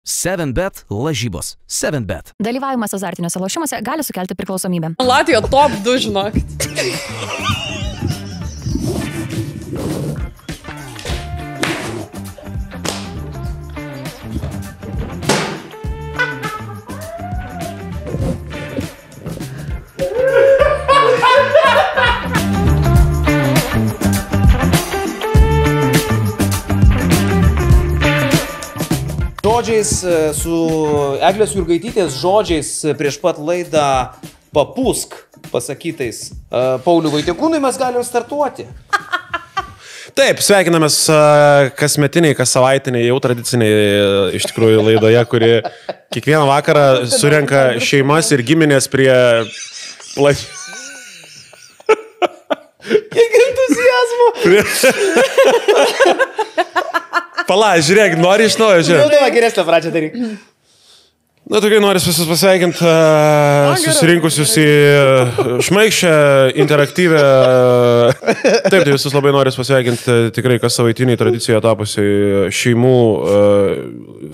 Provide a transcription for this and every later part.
7bet lažybos. 7bet. Dalyvavimas azartiniuose lošimuose gali sukelti priklausomybę. Latvija top 2, žinokit. Žodžiais, su Eglės Jurgaitytės žodžiais prieš pat laidą papūsk pasakytais Pauliui Vaitiekūnui mes galim startuoti. Taip, sveikinamės kasmetiniai, kas savaitiniai, jau tradiciniai iš tikrųjų laidoje, kuri kiekvieną vakarą surenka šeimas ir giminės prie Kiek entuziazmo! Pala, žiūrėk, nori iš naujo, žiūrėk. Jau geresnę pradžią daryk. Na, tokiai noriu visus pasveikinti, susirinkusius į šmaikščią, interaktyvę. Taip, tai visus labai noriu pasveikinti tikrai kas savaitiniai tradicijoje tapusiai šeimų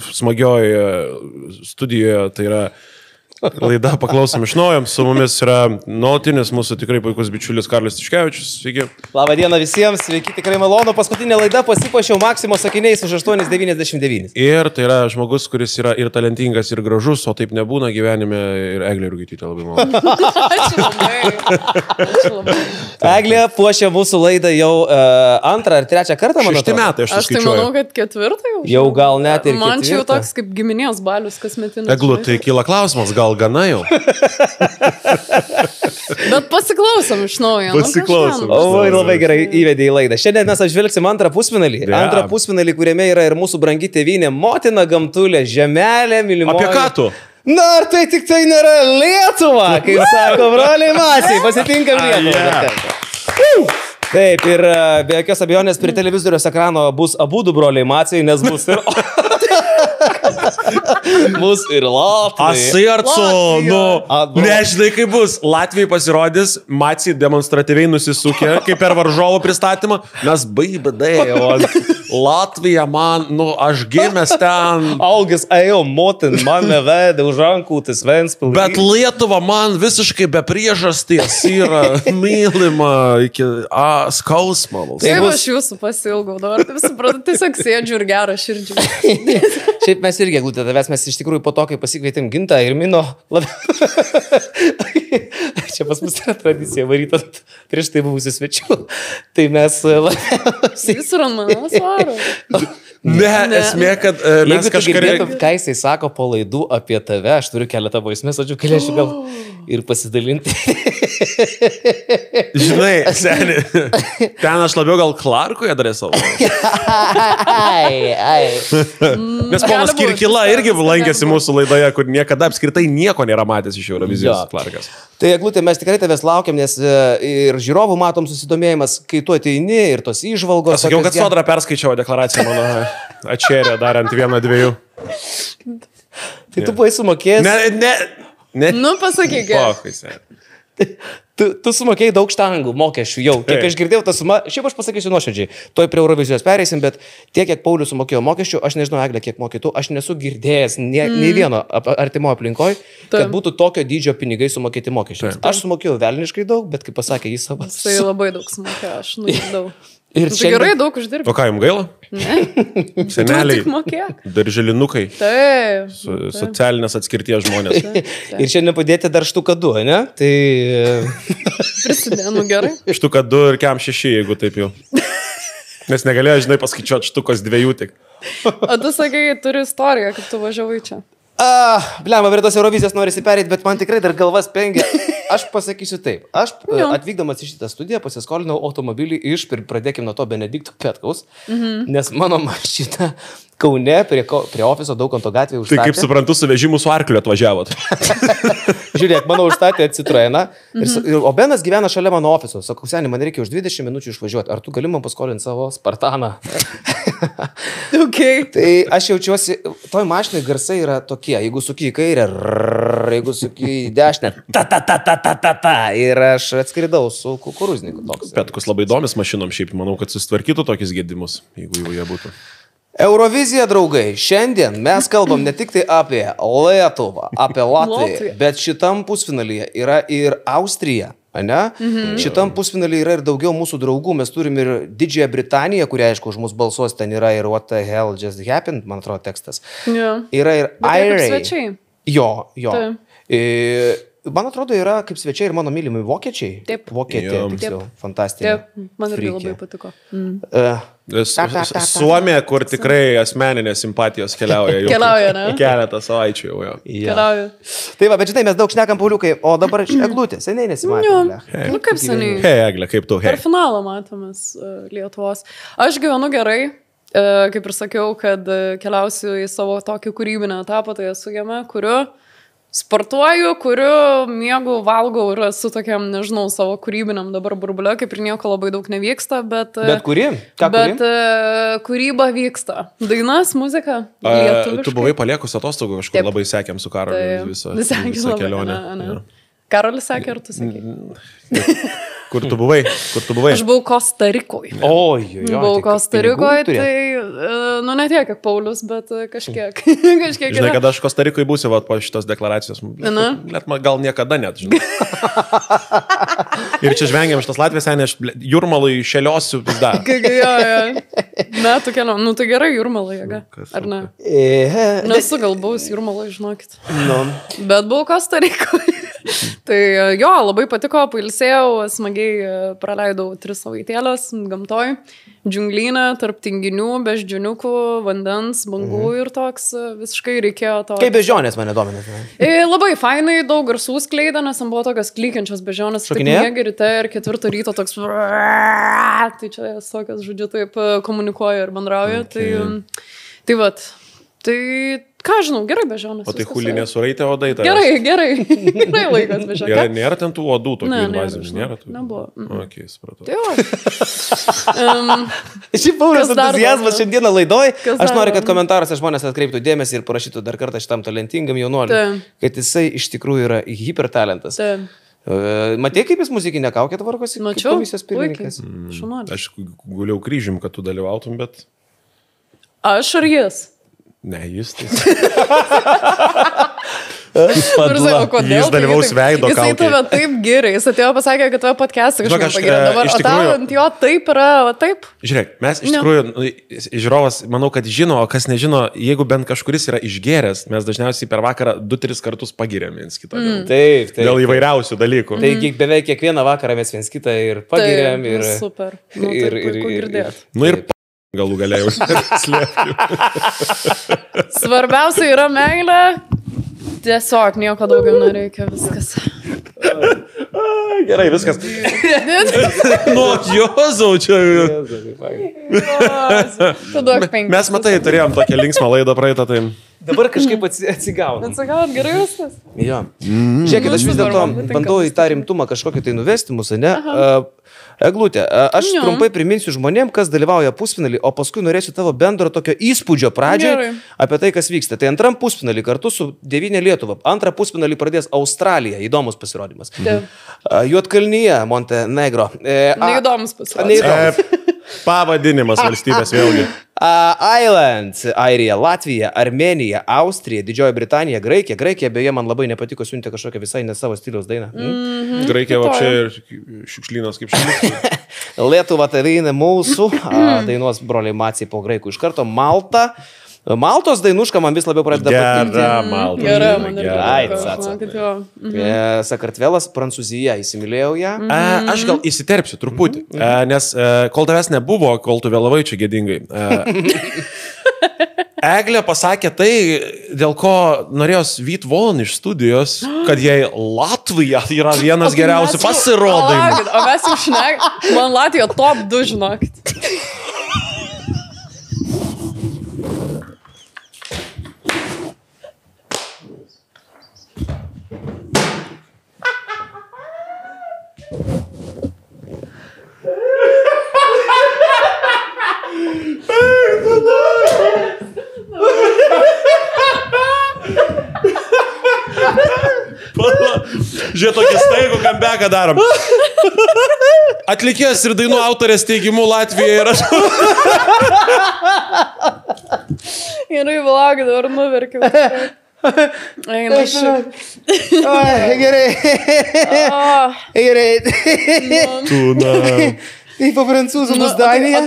smagioje studijoje, tai yra laida Paklausom iš naujo. Su mumis yra nuolatinis mūsų tikrai puikus bičiulis Karlis Tiškevičius. Sveiki. Labą dieną visiems, sveiki, tikrai malonu. Paskutinė laida pasipuošiau Maksimo sakiniais už 8,99. Ir tai yra žmogus, kuris yra ir talentingas, ir gražus, o taip nebūna gyvenime, ir Eglė Jurgaitytė labai malonu. Ačiū labai. Eglė puošia mūsų laidą jau antrą ar trečią kartą, manau. 6 metai aš Aš tai suskaičiuoju. manau, kad 4 jau. Jau gal net ir Man čia jau ketvirtą. toks kaip giminės balius kasmetinis. Eglu, tai kyla klausimas, gal gana jau? Bet pasiklausom iš naujo. Pasiklausom. O, labai gerai įvedė į laidą. Šiandien mes apžvelgsim antrą pusfinalį. Ja. Antrą pusfinalį, kuriame yra ir mūsų brangi tėvynė, motina Gamtulė, žemelė, mylimoji. Apie ką tu? Na, ar tai tik tai nėra Lietuva, kaip sako broliai Maciai, pasitinkam Lietuvą. Taip, ir be jokios abejonės prie televizoriaus ekrano bus abudu broliai Maciai, nes bus ir... Bus ir Latvija. Asircu, nu, nežinai kaip bus. Latvijai pasirodys, Maciai demonstratyviai nusisukė, kaip per varžovų pristatymą, mes baibadėjo. Latvija man, nu, aš gimęs ten. Augęs, ėjau, motin, mane vedė už rankų, tas Ventspils. Bet Lietuva man visiškai be priežasties yra mylima iki skausmo. Taip, aš jūsų pasilgau dabar. Taip suprantu, tiesiog sėdžiu ir gerą širdžių. Šiaip mes irgi, Eglutė, tavęs mes iš tikrųjų po to, kai pasikvietėm Gintą ir Mino, čia pas mus yra tradicija varyta prieš tai buvusių svečių, tai mes labiausiai... Jis yra mano svaro. Ne, esmė, kad mes Jeigu tu kažkaip... girdėtum, ką jisai sako po laidų apie tave, aš turiu keletą voismės, galėčiau gal ir pasidalinti. Žinai, seni, ten aš labiau gal Clarkoje darė savo. Nes ponas Kirkila irgi lankėsi mūsų laidoje, kur niekada apskritai nieko nėra matęs iš Eurovizijos Clarkas. Tai, Eglutė, mes tikrai tavęs laukiam, nes ir žiūrovų matom susidomėjimas, kai tu ateini ir tos įžvalgos. Aš sakiau, kad Sodra perskaičiavo deklaraciją mano atšėrė dar ant 1-2. Tai tu buvai sumokėjęs. Ne. Nu, pasakyk. Tu sumokėjai daug štangų mokesčių jau. Kiek aš girdėjau tą sumą, šiaip aš pasakysiu nuoširdžiai, toj prie Eurovizijos pereisim, bet tiek, kiek Paulius sumokėjo mokesčių, aš nežinau, Eglė, kiek mokėtų, aš nesu girdėjęs nei vieno artimo aplinkoje, kad būtų tokio dydžio pinigai sumokėti mokesčius. Aš sumokėjau velniškai daug, bet kaip pasakė jis savas. Tai labai daug sumokėjo, aš nugirdau. Ir Tai gerai daug uždirbi. O ką jums gaila? Ne. Seneliai, Tu tik mokėk. darželinukai, Taip. socialinės atskirties žmonės. Ir šiandien padėti dar štuką 2, ne? Tai... Prisidėnu gerai. Štuka 2 ir kem 6, jeigu taip jau. Nes negalėjo, žinai, paskaičiuoti štukos 2 tik. O tu sakai, turi istoriją, kaip tu važiavai čia. Blema, prie tos Eurovizijos norisi perėti, bet man tikrai dar galvas pengia. Aš pasakysiu taip. Aš atvykdamas į šitą studiją pasiskolinau automobilį iš, pradėkim nuo to, Benedikto Petkaus, nes mano mašina Kaune prie ofiso Daukanto gatvėje užstatė. Tai kaip suprantu, su vežimu su arkliu atvažiavot. Žiūrėk, mano užstatė Citroeną, o Benas gyvena šalia mano ofiso. Sakau, seniai, man reikia už 20 minučių išvažiuoti. Ar tu gali man paskolinti savo Spartaną? Okay. Tai aš jaučiuosi, toj mašinai garsai yra tokie, jeigu suki į kairę, jeigu suki į dešinę, ta. Ir aš atskridau su kukurūzniku toks. Petkus labai įdomis mašinom šiaip, manau, kad susitvarkytų tokius gedimus, jeigu jie būtų. Eurovizija, draugai. Šiandien mes kalbam ne tik tai apie Lietuvą, apie Latviją, bet šitam pusfinalyje yra ir Austrija. Ne? Šitam pusfinalyje yra ir daugiau mūsų draugų. Mes turim ir Didžiąją Britaniją, kurie, aišku, už mus balsuos. Ten yra ir What the Hell Just Happened, man atrodo, tekstas. Yra ir Airiai. Jo. Man atrodo, yra kaip svečiai ir mano mylimai vokiečiai. Taip. Vokietė, tiksliau. Fantastinė. Taip, man irgi labai patiko. Suomija, kur tikrai asmeninės simpatijos keliauja. Keliauja, ne? Keletą savaičių jau. Keliauja. Tai va, bet žinai, mes daug šnekam, Pauliukai, o dabar Eglutė, seniai nesimatėme. Nu, kaip seniai. Hei, Eglė, kaip tu? Per finalą matėmės Lietuvos. Aš gyvenu gerai, kaip ir sakiau, kad keliausiu į savo tokį kūrybinę etapą, tai esu jame, kuriu sportuoju, kuriu, miegu, valgau ir esu tokiam, nežinau, savo kūrybiniam dabar burbulė, kaip ir nieko labai daug nevyksta, bet... Bet kuri? Bet kūryba vyksta. Dainas, muzika, lietuviškai. Tu buvai paliekus atostogų kažkur, labai sekėm su Karoliu visą kelionę. Karolis sakė, ar tu sakė? Kur tu buvai? Aš buvau Kostarikoje. Buvau Kostarikoje, tai, nu, ne tiek, kaip Paulius, bet kažkiek. Žinai, kad aš Kostarikoje būsiu po šitos deklaracijos. Gal niekada net, žinai. Ir čia žvengiam šitas Latvijas, aš Jūrmalui šeliosiu vis dar. Metų keliom. Nu, tai gerai, Jūrmalai, jėga. Ar ne? Nesu gal buvus Jūrmalai, žinokit. Bet buvau Kostarikoje. Tai jo, labai patiko, pailsėjau, smagiai praleidau 3 savaitėlės gamtoj, džiunglyne, tarp tinginių, beždžioniukų, vandens, bangų ir toks visiškai reikėjo to. Kaip bežionės mane domina? Labai fainai, daug garsų skleidė, nes man buvo tokios klykiančios bežionės, tik miegi ryte ir 4 ryto toks, tai čia tokios, žodžiu, taip komunikuoja ir bendrauja, tai vat, tai... Ką žinau, gerai bežionės. O tai hulinė suraitė odai? Gerai laikas bežionės. Gerai, nėra ten tų odų tokių invazinių? Nėra? Nebuvo. Ok, supratau. Šiaip Paulius entuziazmas šiandieną laidoj. Aš noriu, kad komentaruose žmonės atkreiptų dėmesį ir parašytų dar kartą šitam talentingam jaunuoliui, kad jisai iš tikrųjų yra hipertalentas. Matei, kaip jis muzikinę kaukę tvarkosi? Mačiau, komisijos pirmininkas. Aš guliau kryžium, kad tu dalyvautum, bet... Aš ar jis? Ne, jis tai. Jis dalyvaus veido kaukėje. Jisai tave taip gerai, jis atėjo pasakė, kad tave podcast'ą kažkaip pagirė dabar, o tau ant jo taip yra, o taip? Žiūrėk, mes iš tikrųjų, žiūrovas, manau, kad žino, o kas nežino, jeigu bent kažkuris yra išgėręs, mes dažniausiai per vakarą 2-3 kartus pagirėm viens kitą. Taip. Dėl įvairiausių dalykų. Tai beveik kiekvieną vakarą mes viens kitą ir pagirėm. Super. Ir girdėt. Nu ir galų galėjau slėpti. Svarbiausia yra meilė. Tiesiog nieko daugiau nereikia, viskas. Gerai, viskas. Nu, Jozau, čia. Mes, matai, turėjom tokią linksmą laidą praeitą, tai... Dabar kažkaip atsigaunam. Atsigaunam, gerai viskas. Jo. Žiūrėkit, aš vis dėlto bandau į tą rimtumą kažkokį tai nuvesti mus, ne? Eglutė, aš trumpai priminsiu žmonėm, kas dalyvauja pusfinalį, o paskui norėsiu tavo bendro tokio įspūdžio pradžiai apie tai, kas vyksta. Tai antram pusfinalį kartu su 9 Lietuva. Antrą pusfinalį pradės Australija. Įdomus pasirodymas. Juodkalnyje, Montenegro. Neįdomus pasirodymas. Pavadinimas valstybės vėlgi. Island, Airija, Latvija, Armenija, Austrija, Didžioji Britanija, Graikija. Graikija, beje, man labai nepatiko, siuntė kažkokią visai ne savo stiliaus dainą. Graikija, va čia ir šiukšlynas kaip šiukšlynas. Lietuva, tai daina mūsų, dainuos broliai Maciai po graikų. Iš karto Malta. Maltos dainuška man vis labiau pradeda patikti. Gera, man ir Sakartvelas, Prancūzija, įsimylėjau ją. Aš gal įsiterpsiu truputį, nes kol tavęs nebuvo, kol tu vėlavai čia gėdingai. Eglė pasakė tai, dėl ko norėjo vyt Von iš studijos, kad jai Latvija yra vienas geriausių pasirodymų. O mes jau šnekam, man Latvija top 2, žinokit. Žiūrėk, tokį staigų kambeką darom. Atlikėjas ir dainų autorės teigimu Latvija ir aš. Gerai, vlagai, dabar nuverkiau. Eina Gerai. Gerai. Tūna. Tai po prancūzų bus Danija,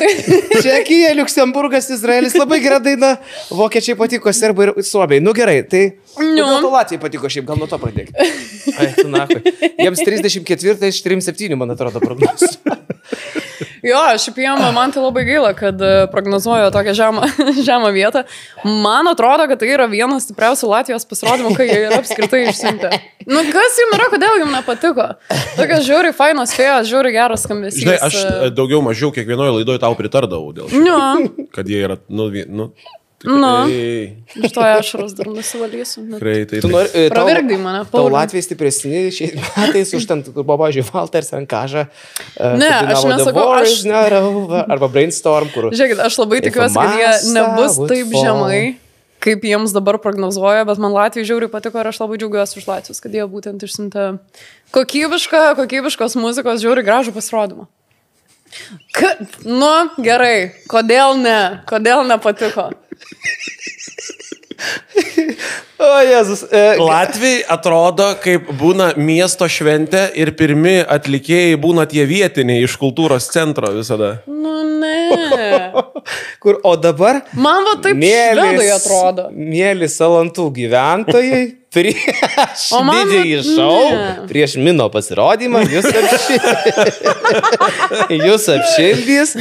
Čekija, Liuksemburgas, Izraelis, labai gera daina, vokiečiai patiko, serbai ir suomiai. Nu gerai, tai gal to Latvijai patiko šiaip, gal nuo to pradėk. Ai, tu nakui. Jiems 34 iš 37, man atrodo, prognozų. Jo, šiaip jiem, man tai labai gaila, kad prognozuoju tokią žemą vietą. Man atrodo, kad tai yra vienas stipriausių Latvijos pasirodymų, kai jie yra apskritai išsiuntę. Nu, kas jums yra, kodėl jums nepatiko? Tokios žiūri fainos fėjos, žiūri geras skambesys. Žinai, aš daugiau mažiau kiekvienoje laidoje tau pritardavau dėl šio. Kad jie yra, Iš to ašaros dar nusivalysiu. Tu nori pravirkdai mane, Pauliau. Tau Latvijai stipresni šiais metais už ten, pavyzdžiui, Walters Rankažą. Ne, aš nesakau, arba Brainstorm, kur... Žiūrėkit, aš labai tikiuosi, kad jie nebus taip žemai, kaip jiems dabar prognozuoja, bet man Latvijai žiauriai patiko ir aš labai džiaugiuosi už Latvijos, kad jie būtent išsiuntė kokybiškos muzikos žiauriai gražų pasirodymą. Nu, gerai, kodėl nepatiko? O, Jėzus. Latvijai atrodo, kaip būna miesto šventė ir pirmi atlikėjai būna tie vietiniai iš kultūros centro visada. Nu, ne. O dabar... Man va taip švedai atrodo. Mėly Salantų gyventojai prieš didįjį šou, prieš Mino pasirodymą, jūs apšildys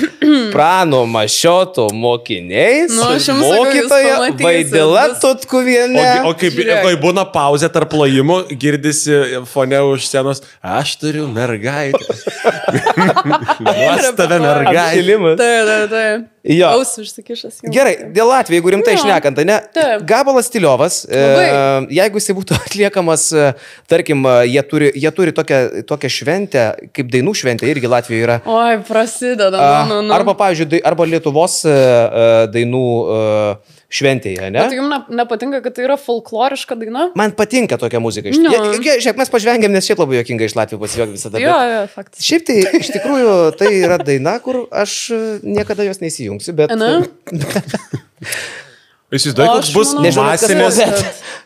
Prano Mašioto mokiniais, mokytoja Vaidila Tutkuvienė. O kai būna pauzė tarp plojimų, girdisi fone už scenos, aš turiu mergaitę. Nuostabę mergaitę. Taip. Ausų užsikišęs. Gerai, dėl Latvijos, jeigu rimtai šnekant, ne? Gabalas Stiliovas, jeigu jis būtų atliekamas, tarkim, jie turi tokią šventę, kaip dainų šventė, irgi Latvijoje yra. Oi, prasideda. Arba, pavyzdžiui, arba Lietuvos dainų šventėje, ne? Bet jums nepatinka, kad tai yra folkloriška daina? Man patinka tokia muzika. Šiaip mes pažvengėm, nes šiaip labai juokinga iš Latvijos pasijuokti visada. Jo, faktas. Šiaip tai, iš tikrųjų, tai yra daina, kur aš niekada jos neįsijungsiu, bet... Įsivaizduoju, koks bus masinis...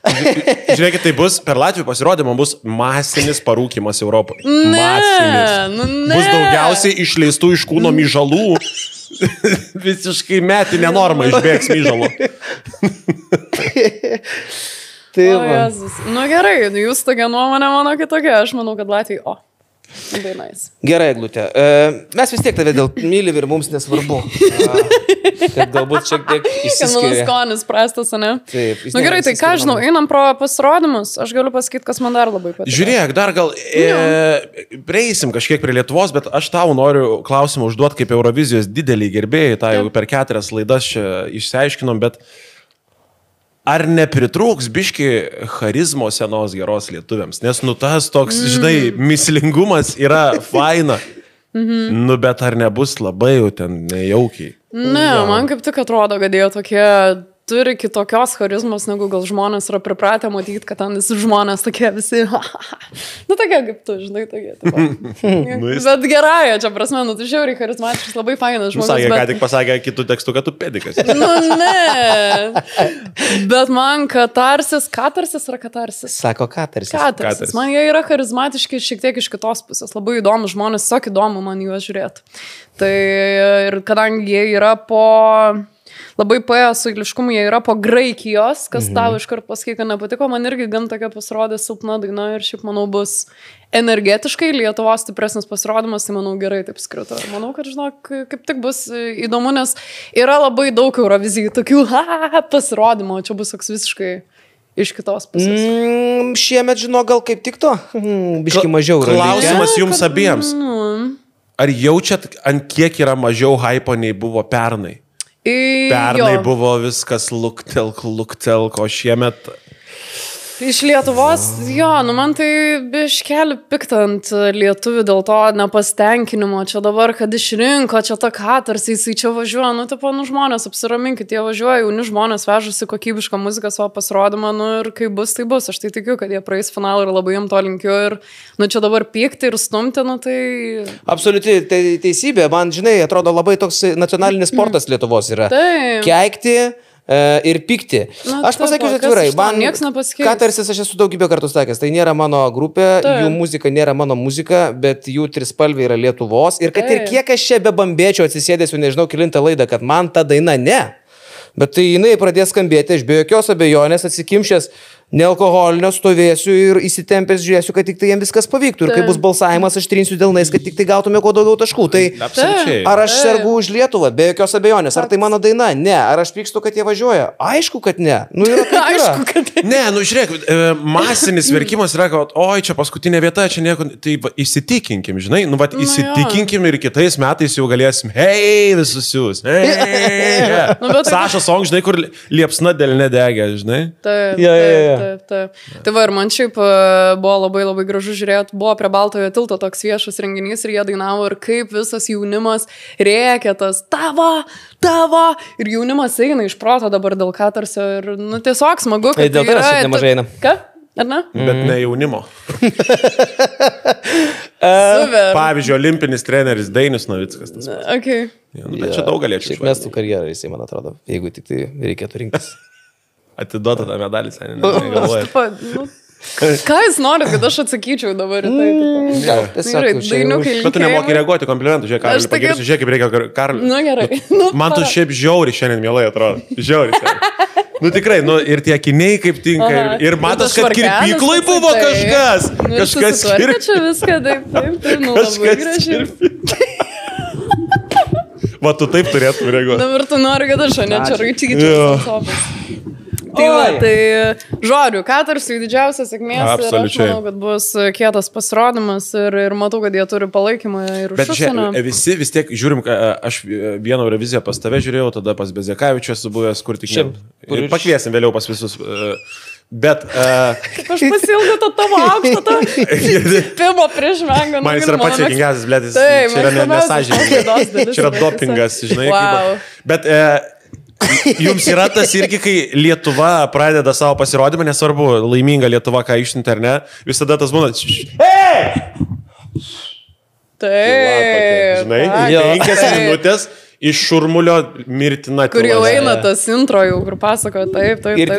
Žiūrėkit, tai bus, per Latvijų pasirodymą bus masinis parūkymas Europoje. Masinis. Bus daugiausiai išleistų iš kūno myžalų. Visiškai metinė norma išbėgs myžalų. Nu gerai, jūs tokia nuomonė, mano kitokia. Aš manau, kad Latvijai, nice. Gerai, Eglutė. Mes vis tiek tave dėl mylim ir mums nesvarbu. Kad galbūt šiek tiek išsiskiria. Mano skonis prastas, ne? Taip. Nu gerai, tai ką žinau, einam pro pasirodymus. Aš galiu pasakyti, kas man dar labai patiko. Žiūrėk, dar gal prieisim kažkiek prie Lietuvos, bet aš tau noriu klausimą užduoti kaip Eurovizijos didelį gerbėjai. Tai jau per 4 laidas čia išsiaiškinom, bet ar nepritrūks biški charizmos senos geros lietuviams? Nes tas toks, žinai, mislingumas yra faina. Bet ar nebus labai jau ten nejaukiai? Ne, man kaip tik atrodo, kad jie tokie turi kitokios charizmos, negu gal žmonės yra pripratę matyti, kad ten visi žmonės tokie visi, nu tokie kaip tu, žinai, tokie. Bet gerai, čia prasme, tu žiauriai charizmatiškas, labai fainas žmogus. Sakė, ką tik pasakė kitų tekstų, kad tu pedikas. Nu, ne. Bet man katarsis yra katarsis. Sako katarsis. Katarsis. Man jie yra charizmatiški šiek tiek iš kitos pusės. Labai įdomu žmonės, tiesiog įdomu man juos žiūrėti. Tai ir kadangi jie yra labai paėjo su eiliškumu, jie yra po Graikijos, kas tau iškart pasakė, kad nepatiko, man irgi gan tokia pasirodė silpna daina ir šiaip, manau, bus energetiškai Lietuvos stipresnis pasirodymas, tai manau gerai taip skrito. Ir manau, kad, žinok, kaip tik bus įdomu, nes yra labai daug Eurovizijų, tokių pasirodymų, čia bus toks visiškai iš kitos pusės. Šiemet, žinau, gal kaip tik to? Biški mažiau. Klausimas jums abiems. Ar jaučiat, ant kiek yra mažiau hypo nei buvo pernai? Pernai buvo viskas luktelk, o šiemet... Iš Lietuvos, man tai biškeli piktant lietuvių dėl to nepastenkinimo. Čia dabar, kad išrinko, čia ta katarsi, jisai čia važiuoja, žmonės apsiraminkit, jie važiuoja, jauni žmonės vežasi kokybišką muziką savo pasirodymą, ir kai bus, tai bus. Aš tai tikiu, kad jie praeis finalą ir labai jam to linkiu. Ir čia dabar pykti ir stumti, tai... Absoliuti teisybė. Man, žinai, atrodo labai toks nacionalinis sportas Lietuvos yra. Taip. Keikti, ir pykti. Aš pasakysiu atvirai, man Katarsis, aš esu daugybę kartų sakęs, tai nėra mano grupė, jų muzika nėra mano muzika, bet jų trispalvė yra Lietuvos. Ir kad ir kiek aš čia bebambėčiau atsisėdęs, jau nežinau kilintą laidą, kad man ta daina ne. Bet tai jinai pradės skambėti, aš be jokios abejonės atsikimšęs nealkoholinio stovėsiu ir įsitempęs žiūrėsiu, kad tik tai jiems viskas pavyktų. Ir kai bus balsavimas, aš trinsiu delnais, kad tik tai gautume kuo daugiau taškų. Tai ar aš sergu už Lietuvą? Be jokios abejonės. Ar tai mano daina? Ne. Ar aš pykstu, kad jie važiuoja? Aišku, kad ne. Nu, yra kaip yra. Aišku, kad ne. Ne, nu žiūrėk, masinis verkimas yra, kad oi, čia paskutinė vieta, čia nieko. Tai įsitikinkim, žinai, nu, vat įsitikinkim ir kitais metais jau galėsim, hei, visus jūs. Hei. Saša Song, žinai, kur liepsna dėl nedegė, žinai. Taip. Tai va, ir man šiaip buvo labai labai gražu žiūrėti, buvo prie Baltojo tilto toks viešas renginys ir jie dainavo ir kaip visas jaunimas rėkė tas tavo, ir jaunimas eina iš proto dabar dėl Katarsio ir, nu, tiesiog smagu, kad dėl to aš nemažai eina. Ką? Ar ne? Bet ne jaunimo. Pavyzdžiui, olimpinis treneris Dainius Navickas. Okay. Bet čia daug galėčiau. Šiaip mestų karjerą, jisai, man atrodo, jeigu tik tai reikėtų rinktis. Atiduota tą medalį, seniai, negalvoju. Ką jūs norit, kad aš atsakyčiau dabar į tai? Bet tu nemoki reaguoti komplimentų, žiūrėk, Karaliui pagirsiu, žiūrėk, kaip reikia Karaliui. Nu, gerai. Man tu šiaip žiauri šiandien mielai atrodo. Žiauri šiandien. Nu tikrai, nu ir tie akiniai kaip tinka. Ir matas, kad kirpyklai buvo kažkas. Kažkas kirpė. Čia viską, taip, nu labai gražiai. Va, tu taip turėtum reaguoti. Dabar tu nori, kad aš ne čia raičyčiau sopas. Tai va, tai žodžiu, Katarsui didžiausias sėkmės ir aš manau, kad bus kietas pasirodymas ir matau, kad jie turi palaikymą ir už užsienio. Bet visi vis tiek žiūrim, aš vieną Euroviziją pas tave žiūrėjau, tada pas Bezekavičių esu buvęs, kur tik šiandien. Pakviesim vėliau pas visus. Bet... Aš pasilgau to tavo aukštą, pirmo prieš mengą. Man jis yra pats sėkingiausias, blėtis. Čia yra nesažininkas. Čia yra dopingas, žinai. Bet... Jums yra tas irgi, kai Lietuva pradeda savo pasirodymą, nesvarbu, laiminga Lietuva, ką išsiuntė ar ne, visada tas būna. Taip. Žinai, 5 minutės iš šurmulio mirtina. Kur jau eina tas intro, jau kur pasako, taip. Ir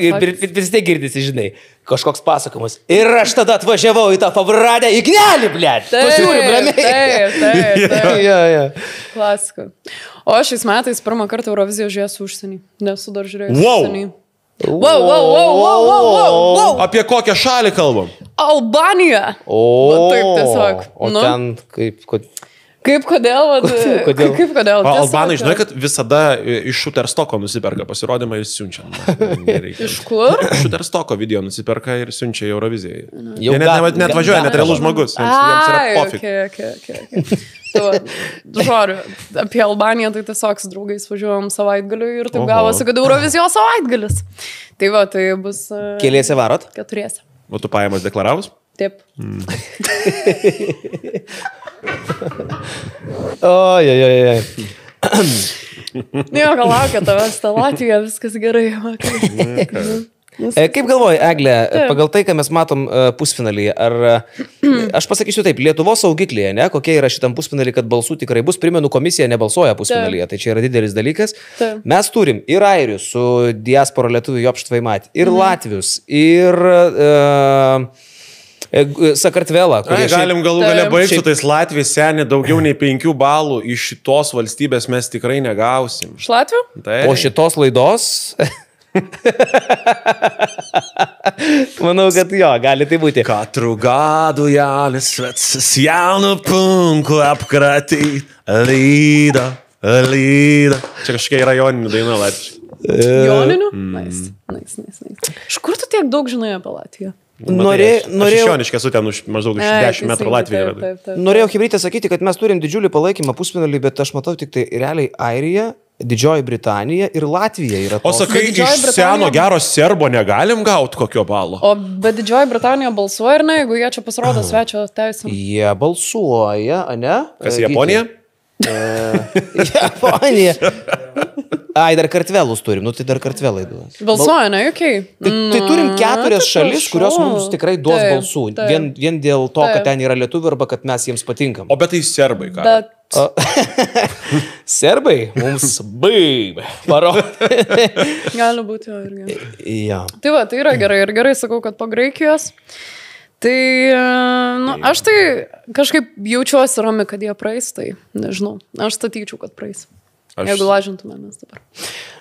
vis tiek girdisi, žinai, kažkoks pasakomas. Ir aš tada atvažiavau į tą pavradę įgnelį, blėt. Pasiūrėm ramiai. Taip. Klasika. O šiais metais pirmą kartą Euroviziją žiūrėsiu užsienį. Nesu dar žiūrėjęs užsienį. Wow. Apie kokią šalį kalbam? Albanija. Taip tiesiog. O ten Kaip kodėl? Albanai, žinai, kad visada iš Shutterstocko nusiperka pasirodymą ir siunčia. Iš kur? Shutterstocko video nusiperka ir siunčia į Euroviziją. Jie net važiuoja, net realus žmogus. Jiems yra pofik. Žodžiu, apie Albaniją tai tiesiog su draugais važiuojam savaitgaliu ir taip gavosi, kad Eurovizijos savaitgalis. Tai va, tai bus... Keliese varot? 4. O tu pajamas deklaravus? Taip. Oi. Nieko, laukia tavęs, ta Latvija, viskas gerai. Kaip galvoji, Eglė, pagal tai, ką mes matom pusfinalyje, ar aš pasakysiu taip, Lietuvos saugiklyje, ne, kokie yra šitam pusfinalį, kad balsų tikrai bus, primenu, komisija nebalsuoja pusfinalyje, tai čia yra didelis dalykas. Mes turim ir airius su diaspora lietuvių Jopštvaimat, ir latvius, ir Sakartvelą. Galim galų gale baigti su tais Latvijos, seniai, daugiau nei 5 balų iš šitos valstybės mes tikrai negausim. Iš Latvių? Po šitos laidos... Manau, kad jo, gali tai būti. Katru gadu jaunis svecas jaunu punku apkratyti. Lyda. Čia kažkokia rajoninių daina latviškai. Joninių? Nice. Iš kur tu tiek daug žinai apie Latviją? Aš iš Joniškė esu ten už maždaug 10 metrų Latvijoje. Norėjau hibrytę sakyti, kad mes turim didžiulį palaikymą pusfinalį, bet aš matau tik tai realiai Airija, Didžioji Britanija ir Latvija yra tos. O sakai, iš seno gero serbo negalim gauti kokio balo? O bet Didžioji Britanija balsuoja ir ne, jeigu jie čia pasirodo svečio teisėm? Jie balsuoja, ne? Kas Japonija? Japonija. Ai, dar Kartvelus turim, nu tai dar Kartvelai duos. Balsuoja, ne, jokiai. Tai turim 4 šalis, kurios mums tikrai duos balsų. Vien dėl to, kad ten yra lietuvių arba kad mes jiems patinkam. O bet tai serbai, ką? Bet Serbai mums baig. Parodė. Gali būti jo irgi. Ja. Tai va, tai yra gerai. Ir gerai sakau, kad po Graikijos. Tai, aš tai kažkaip jaučiuosi rami, kad jie praeis, tai nežinau. Aš statyčiau, kad praeis. Jeigu lažintume mes dabar.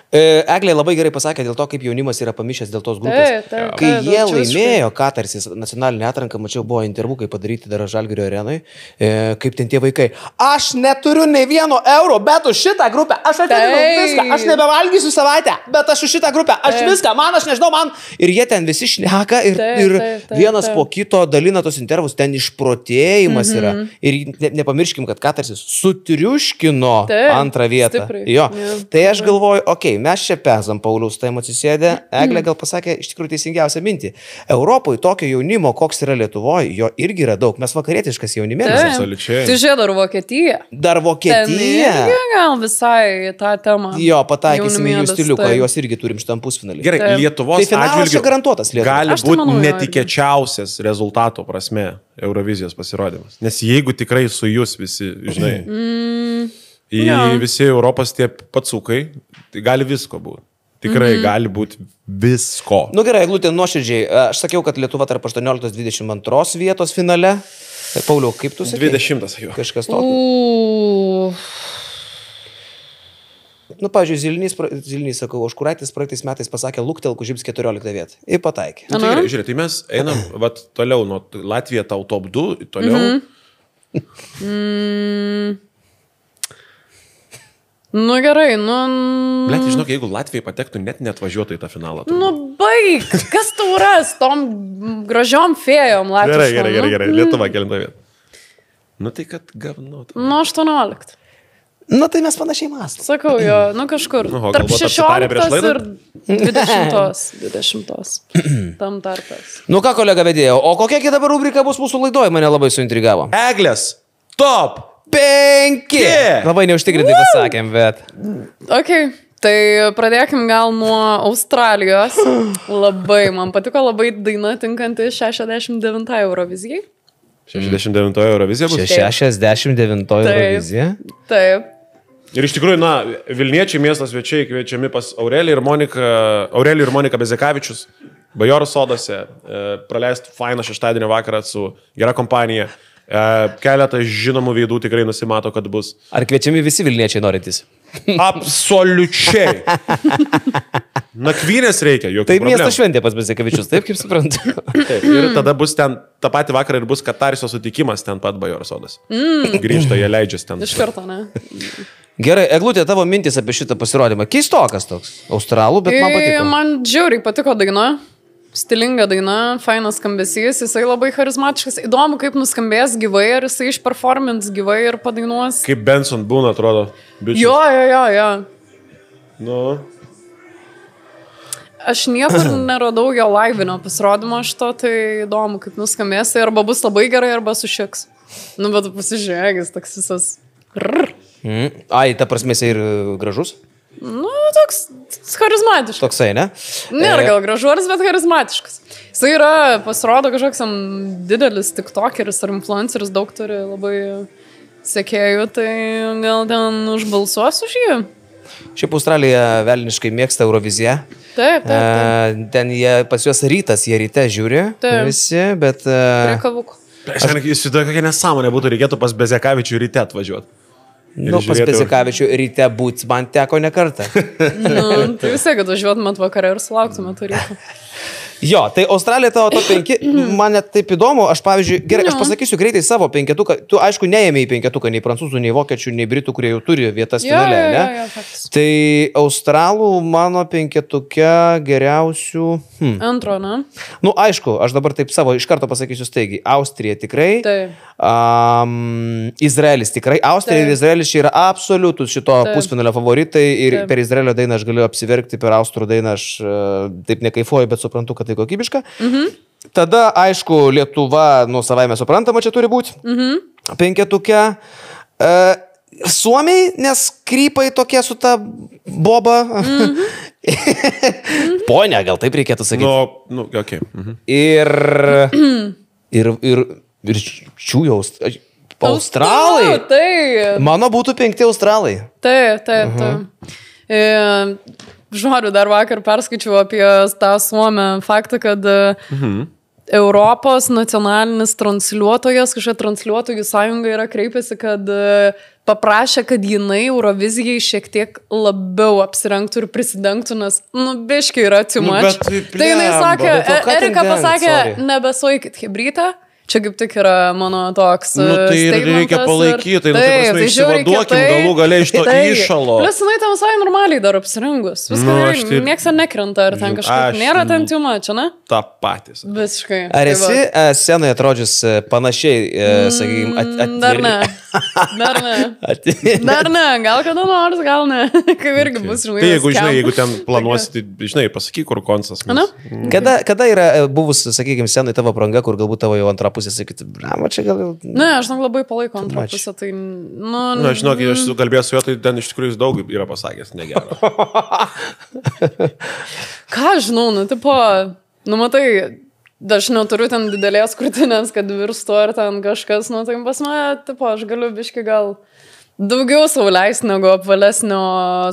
Eglė labai gerai pasakė dėl to, kaip jaunimas yra pamišęs dėl tos grupės. Kai jie laimėjo Katarsis nacionalinę atranką, mačiau, buvo intervukai padaryti dar Žalgirio arenai, kaip ten tie vaikai. Aš neturiu nei €1, bet už šitą grupę, aš atėjau viską, aš nebevalgysiu savaitę, bet aš už šitą grupę, aš viską, aš nežinau, man. Ir jie ten visi šneka ir vienas po kito dalina tos intervus, ten išprotėjimas yra. Ir nepamirškim, kad Katarsis sutriuškino antrą vietą. Jo. Tai aš galvoju, okei, mes čia pezam, Pauliaus taim atsisėdė, Eglė gal pasakė iš tikrųjų teisingiausią mintį. Europoje tokio jaunimo, koks yra Lietuvoje, jo irgi yra daug. Mes vakarietiškas jaunimėlis. Absoliučiai. Tai žiūrė dar Vokietija. Dar Vokietija. Gal visai tą temą. Jo, pataikysim į jų stiliuką, juos irgi turim šitam pusfinalį. Gerai, Lietuvos atžvilgiu garantuotas Lietuvos. Gali būti netikėčiausias rezultato prasme Eurovizijos pasirodymas. Nes jeigu tikrai su jūs visi, žinai, visi Europos tie patsukai, tai gali visko būti. Tikrai gali būti visko. Nu gerai, Eglutė, nuoširdžiai. Aš sakiau, kad Lietuva tarp 18-22 vietos finale. Pauliau, kaip tu sakai? 20 sakiau. Kažkas tokio. Nu, pavyzdžiui, Zilnys, sakau, Oškuraitis praeitais metais pasakė, luktelk užims 14 vietą. Ir pataikė. Tai gerai, žiūrėk, tai mes einam toliau, nuo Latvija tau top 2, toliau. Nu gerai, Blet, žinok, jeigu Latvijai patektų, net važiuotų į tą finalą. Baig, kas tauras tom gražiom fėjom Latvijos? Gerai, Lietuva kelintą vietą. Nu tai kad gavnot. 18. Nu tai mes panašiai mąstam. Sakau, jo, kažkur. Tarp 16 ir 20. Tam tarpas. Nu ką, kolega vedėjo, o kokia dabar rubrika bus mūsų laidoje, mane labai suintrigavo. Eglės, top 5. Labai neužtikrintai pasakėm, bet. Ok, tai pradėkim gal nuo Australijos. Labai, man patiko labai daina tinkanti 69 Eurovizijai. 69 Eurovizija bus? 69 Eurovizija. Taip. Ir iš tikrųjų, Vilniečiai miesto svečiai kviečiami pas Aurelijų ir Moniką Bezekavičius, Bajorų sodose, praleisti fainą šeštadienio vakarą su gera kompanija. Keletą žinomų veidų tikrai nusimato, kad bus. Ar kviečiami visi Vilniečiai norintys? Absoliučiai. Nakvynės reikia, jokių problemų. Tai miesto šventė pas Bezekavičius, taip kaip suprantu. Taip, ir tada bus ten, tą patį vakarą ir bus Katarso sutikimas ten pat Bajorų sodas. Grįžta, jie leidžias ten. Iš karto, ne? Gerai, Eglutė, tavo mintis apie šitą pasirodymą. Keistokas toks. Australų, bet man patiko. Man žiauriai patiko daina. Stilinga daina, fainas skambesys, jisai labai charizmatiškas. Įdomu, kaip nuskambės gyvai, ar jisai iš performance gyvai ir padainuos. Kaip Benson būna, atrodo. Bičius. Jo. Nu. Aš niekur neradau jo laivinio pasirodymo šito, tai įdomu, kaip nuskambės. Tai arba bus labai gerai, arba sušiks. Nu, bet pasižiūrėk, jis toks visas. Ai, ta prasme, jis ir gražus? Nu, toks charizmatiškas. Toksai, ne? Nėra gal gražuolis, bet charizmatiškas. Jisai yra, pasirodo, kažkoks didelis tiktokeris ar influenceris, daug turi labai sekėjų, tai gal ten užbalsuos už jį. Šiaip Australija velniškai mėgsta Euroviziją. Taip. Ten pas juos rytas, jie ryte žiūri visi, bet... Prie kavukų. Aš įsivaizduoju, kokia nesąmonė būtų, reikėtų pas Bezekavičių ryte atvažiuoti. Nu, pas Bezekavičių ryte būt man teko ne kartą. Nu, tai visai, kad važiuotumėt vakarą ir sulauktumėt ryto. Jo, tai Australija tavo top 5, man net taip įdomu, aš pavyzdžiui, gerai, aš pasakysiu greitai savo penketuką, tu aišku neėmė į penketuką nei prancūzų, nei vokiečių, nei britų, kurie jau turi vietas finale, ne? Tai Australų mano penketuke geriausių... Antro, ne? Nu, aišku, aš dabar taip savo iš karto pasakysiu staigiai, Austrija tikrai, Izraelis tikrai, Austrija ir Izraelis čia yra absoliutus šito pusfinalio favoritai ir per Izraelio dainą aš galiu apsiverkti, per Austrų dainą aš taip nekaifuoju, bet suprantu, kad tai kokybiška. Tada, aišku, Lietuva, nu, savaime suprantama, čia turi būti. Penketuke. Suomiai, nes krypai tokie su ta boba. Ponia, gal taip reikėtų sakyti. Okay. Ir čiūjaus. Australai? Tai. Mano būtų 5 australai. Taip. Žodžiu, dar vakar perskaičiau apie tą Suomę faktą, kad Europos nacionalinis transliuotojas, kažkokia transliuotojų sąjunga yra kreipėsi, kad paprašė, kad jinai Eurovizijai šiek tiek labiau apsirengtų ir prisidengtų, nes, biškiai yra too much. Tai jinai sakė, Erika pasakė, nebesuikit hebrytę. Čia kaip tik yra mano toks tai reikia palaikyti, tai prasme išsivaduokim galų gale iš to įšalo. Plius jinai ten visai normaliai dar apsirengus. Viskas, nieks nekrenta, ar ten kažkaip nėra ten tiuma, čia, ne? Ta patys. Visiškai. Ar esi scenai atrodžius panašiai, sakykime, Dar ne, gal kada nors, gal ne. Kaip irgi bus, žinai. Tai jeigu ten planuosi, tai žinai, pasakyk, kur koncas. Kada yra buvus, sakykime, scenai tavo apranga, kur galbūt tavo jau antra pusė sakyti, čia gal... Ne, aš labai palaiko antrą pusę, tai... Na, žinok, aš kalbėjau su juo, tai ten iš tikrųjų daug yra pasakęs, negero. Ką žinau, matai, aš neturiu ten didelės krūtinės, kad virstų ar ten kažkas, tai pas mane, aš galiu biški gal daugiau sauliais negu apvalesnio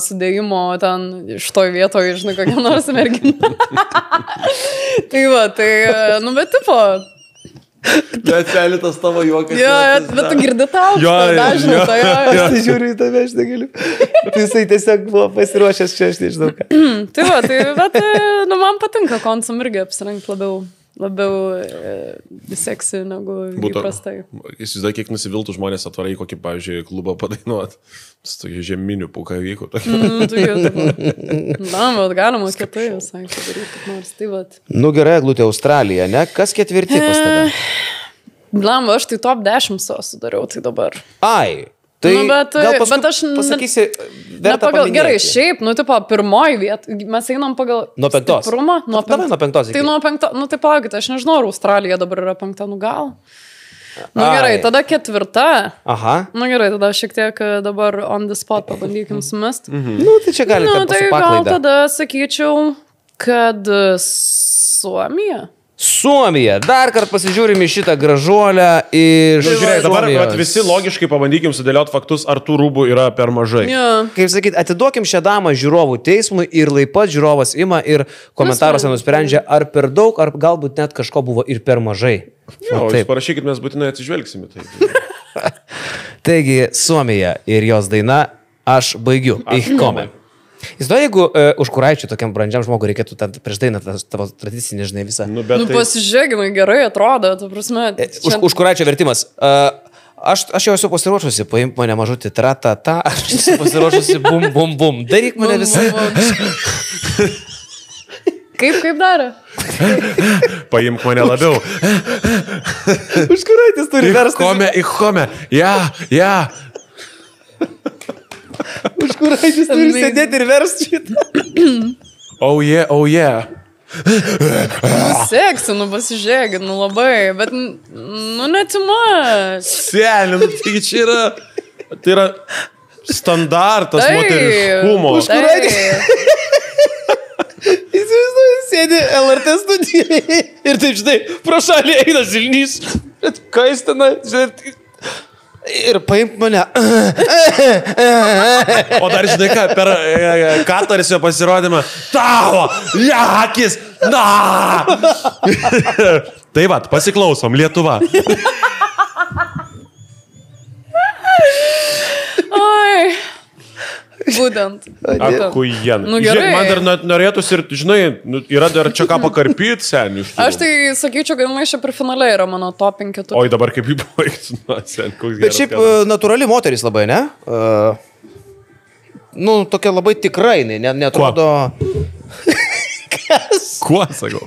sudėjimo ten iš toj vietoje, žinai, kokią nors merginą. Bet Bet Elitas tavo juokas. Bet tu girdi tau. Aš žiūriu į tave, aš negaliu. Jisai tiesiog buvo pasiruošęs čia, aš nežinau ką. Bet man patinka konsum irgi apsirengti labiau seksy negu įprastai. Įsivaizduoju, kiek nusiviltų žmonės atvarai kokį, pavyzdžiui, klubą padainuot. Su tokiu žeminiu pukavyku. Bet galima kitai visai padaryti nors. Gerai, Eglutė, Australija, ne? Kas ketvirti pas tave? Aš tai top 10 sudariau, tai dabar. Ai, tai bet aš pasakysi, gerai, šiaip, pirmoji vieta, mes einam pagal nuo 5. stiprumą. Nuo 5. Tai nuo 5, tai palaukite, aš nežinau, ar Australija dabar yra 5, gal. Gerai, tada 4. Aha. Gerai, tada šiek tiek dabar on the spot pabandykim sumest. Tai čia galite tai gal tada sakyčiau, kad Suomija. Dar kartą pasižiūrim į šitą gražuolę iš... Žiūrėk, dabar visi logiškai pabandykim sudėlioti faktus, ar tų rūbų yra per mažai. Kaip sakyt, atiduokim šią damą žiūrovų teismui ir laipat žiūrovas ima ir komentaruose nusprendžia, ar per daug, ar galbūt net kažko buvo ir per mažai. Jūs parašykit, mes būtinai atsižvelgsime. Taigi, Suomija ir jos daina Aš baigiu. Ich komme. Įsivaizduoju, jeigu Užkuraičiui tokiam brandžiam žmogui reikėtų prieš dainą tavo tradicinį, žinai, visą. Pasižiūrėkime, gerai atrodo, tu prasme. Užkuraičio vertimas. Aš jau esu pasiruošusi, paimk mane mažutį tra-ta-ta, aš esu pasiruošusi bum-bum-bum. Daryk mane visą. Kaip darė? Paimk mane labiau. Užkuraitis turi versti. Ich komme. Ja. Užkuraitis turi sėdėti ir versti šitą. Oh yeah. Seksi, pasižiūrėkit, labai, bet, netima. Sėlė, tai čia yra standartas moteriškumo. Užkuraitis. Įsivaizduoju, sėdi LRT studijoje ir taip, žinai, pro šalį eina Žilnys. Bet ką jis ten, žinai, ir paimk mane. O dar žinai ką, per Katarsio pasirodymą. Tavo, akis, na. Tai vat, pasiklausom, Lietuva. Oi. Būtent. Akujen. Man dar norėtųsi ir, žinai, yra dar čia ką pakarpyti, seniai. Aš tai sakyčiau, kad maišė per finale yra mano top 5. Oi, dabar kaip jį baigti, seniai. Bet šiaip natūrali moteris labai, ne? Tokia labai tikrai, neatrodo... Kas? Kuo, sakau?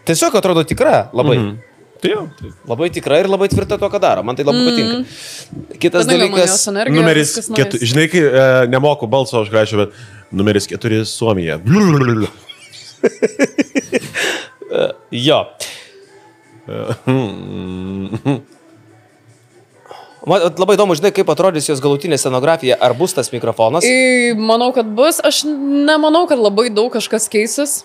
Tiesiog atrodo tikra labai. Tai. Labai tikra ir labai tvirta to, ką daro. Man tai labai patinka. Kitas dalykas... Numeris 4. Žinai, kai nemoku balso, aš graičiu, bet numeris 4 Suomija. Jo. Labai įdomu, žinai, kaip atrodys jos galutinė scenografija. Ar bus tas mikrofonas? Manau, kad bus. Aš nemanau, kad labai daug kažkas keisis.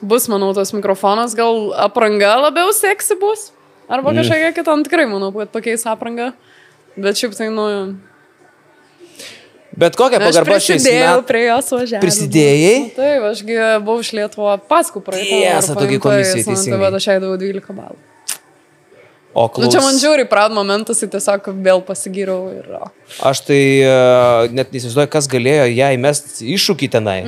Bus, manau, tas mikrofonas, gal apranga labiau seksi bus. Arba kažkokia kita, tikrai manau, kad pakeis aprangą. Bet šiaip tai, Bet kokia pagarba šiais metais. Prie jos važiavimo. Prisidėjai? Taip, ašgi buvau iš Lietuvo paskų praeitą. Tiesa, tokia komisija teisingai. Bet aš eidavau 12 balų. O klaus... Čia man žiūri prad momentas, tai tiesiog vėl pasigyrau ir... Aš tai net neįsivaizduoju, kas galėjo ją įmest iššūkį tenai.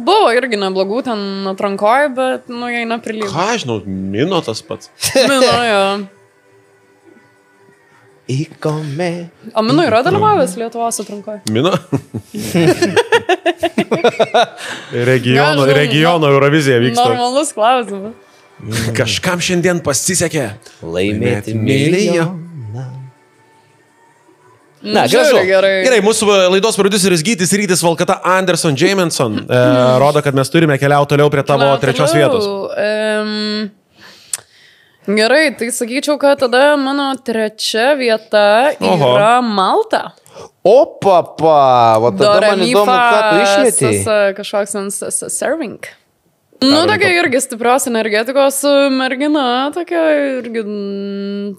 Buvo irgi neblogų ten atrankoje, bet, jai neprilygo. Ką, žinau, Mino tas pats. Mino, jo. Įkome. O Mino yra dalyvavęs Lietuvos atrankoje? Mino? Regiono Eurovizija vyksta. Normalus klausimas. Kažkam šiandien pasisekė laimėti milijoną. Na, gražu. Gerai, mūsų laidos prodiuseris Gytis Rytis Valkata Anderson Jameson rodo, kad mes turime keliauti toliau prie tavo trečios vietos. Gerai, tai sakyčiau, kad tada mano trečia vieta yra Malta. O, papa, va tada man įdomu, ką tu išmetei. Kažkoks serving. Tokia irgi stiprios energetikos mergina, tokia irgi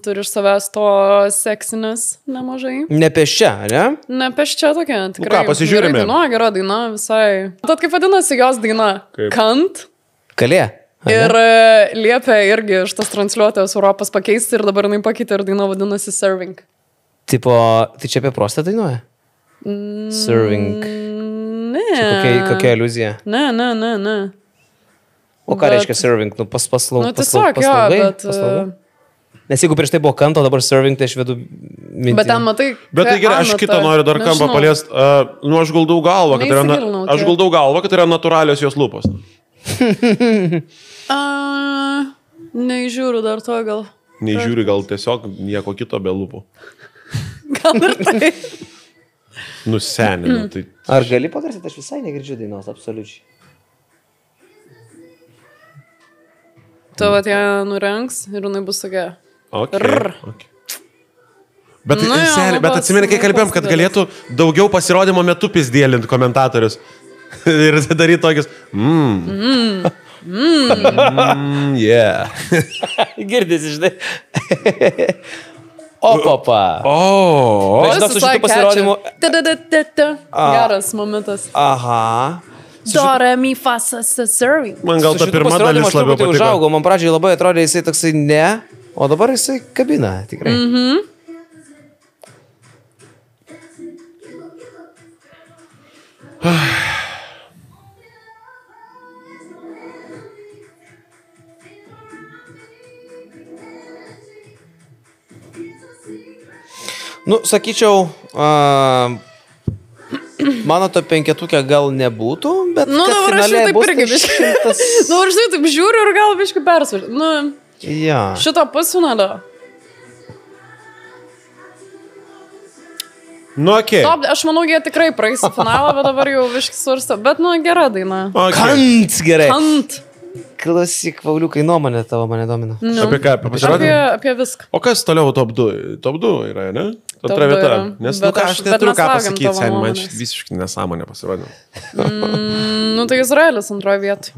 turi iš savęs to seksinės nemažai. Nepeščia, ne? Nepeščia tokia, tikrai. Ką, pasižiūrime? Gera daina, visai. Tad kaip vadinasi jos daina? Kant. Kalė. Ir liepia irgi šitas transliuotojas Europos pakeisti ir dabar jinai pakeitė ir daina vadinasi Serving. Tipo, tai čia apie prostatą dainuoja? Serving. Ne. Kokia iliuzija? Ne. O ką reiškia serving? Paslaugai? Tiesiog, jo, bet... Nes jeigu prieš tai buvo kanto, dabar serving, tai aš vedu mintį. Bet ten matai... Bet tai gerai, aš kitą noriu dar kampą paliest. Aš guldau galvą, kad tai yra natūralios jos lūpos. Neįžiūriu dar to gal. Neįžiūriu gal tiesiog nieko kito be lūpų. Gal ir tai. Nuseninu. Tai... Ar gali pagarsyti? Aš visai negirdžiu dainos, absoliučiai. Tu vat ją nurengs ir jinai bus tokia. Okay. Bet atsimeni, kai kalbėjom, kad galėtų daugiau pasirodymo metu pizdėlinti komentatorius. Ir daryti tokius. Yeah. Girdisi, žinai. O, papa. Žinok, su šitų pasirodymu. Geras momentas. Aha. Dore, mi, fa, sa, serving. Man gal ta pirma dalis labiau patiko. Užaugo, man pradžiai labai atrodė, jisai toksai ne, o dabar jisai kabina, tikrai. Sakyčiau, mano to penketukė gal nebūtų, bet finale bus tai 100. Ir žinai, taip žiūriu ir gal biškai persvaršiu. Šito pusfinalio. Okay. Aš manau, jie tikrai praeis į finalą, bet dabar jau biškai svarsto. Bet, gera daina. Kant, gerai. Kant. Klausyk, Pauliukai, nuomonė tavo mane domina. Apie ką? Apie viską. O kas toliau top 2? Top 2 yra, ne? Antra vieta. Nes aš neturiu ką pasakyti, seniai, man visiškai nesąmonė pasirodė. Tai Izraelis antroje vietoje.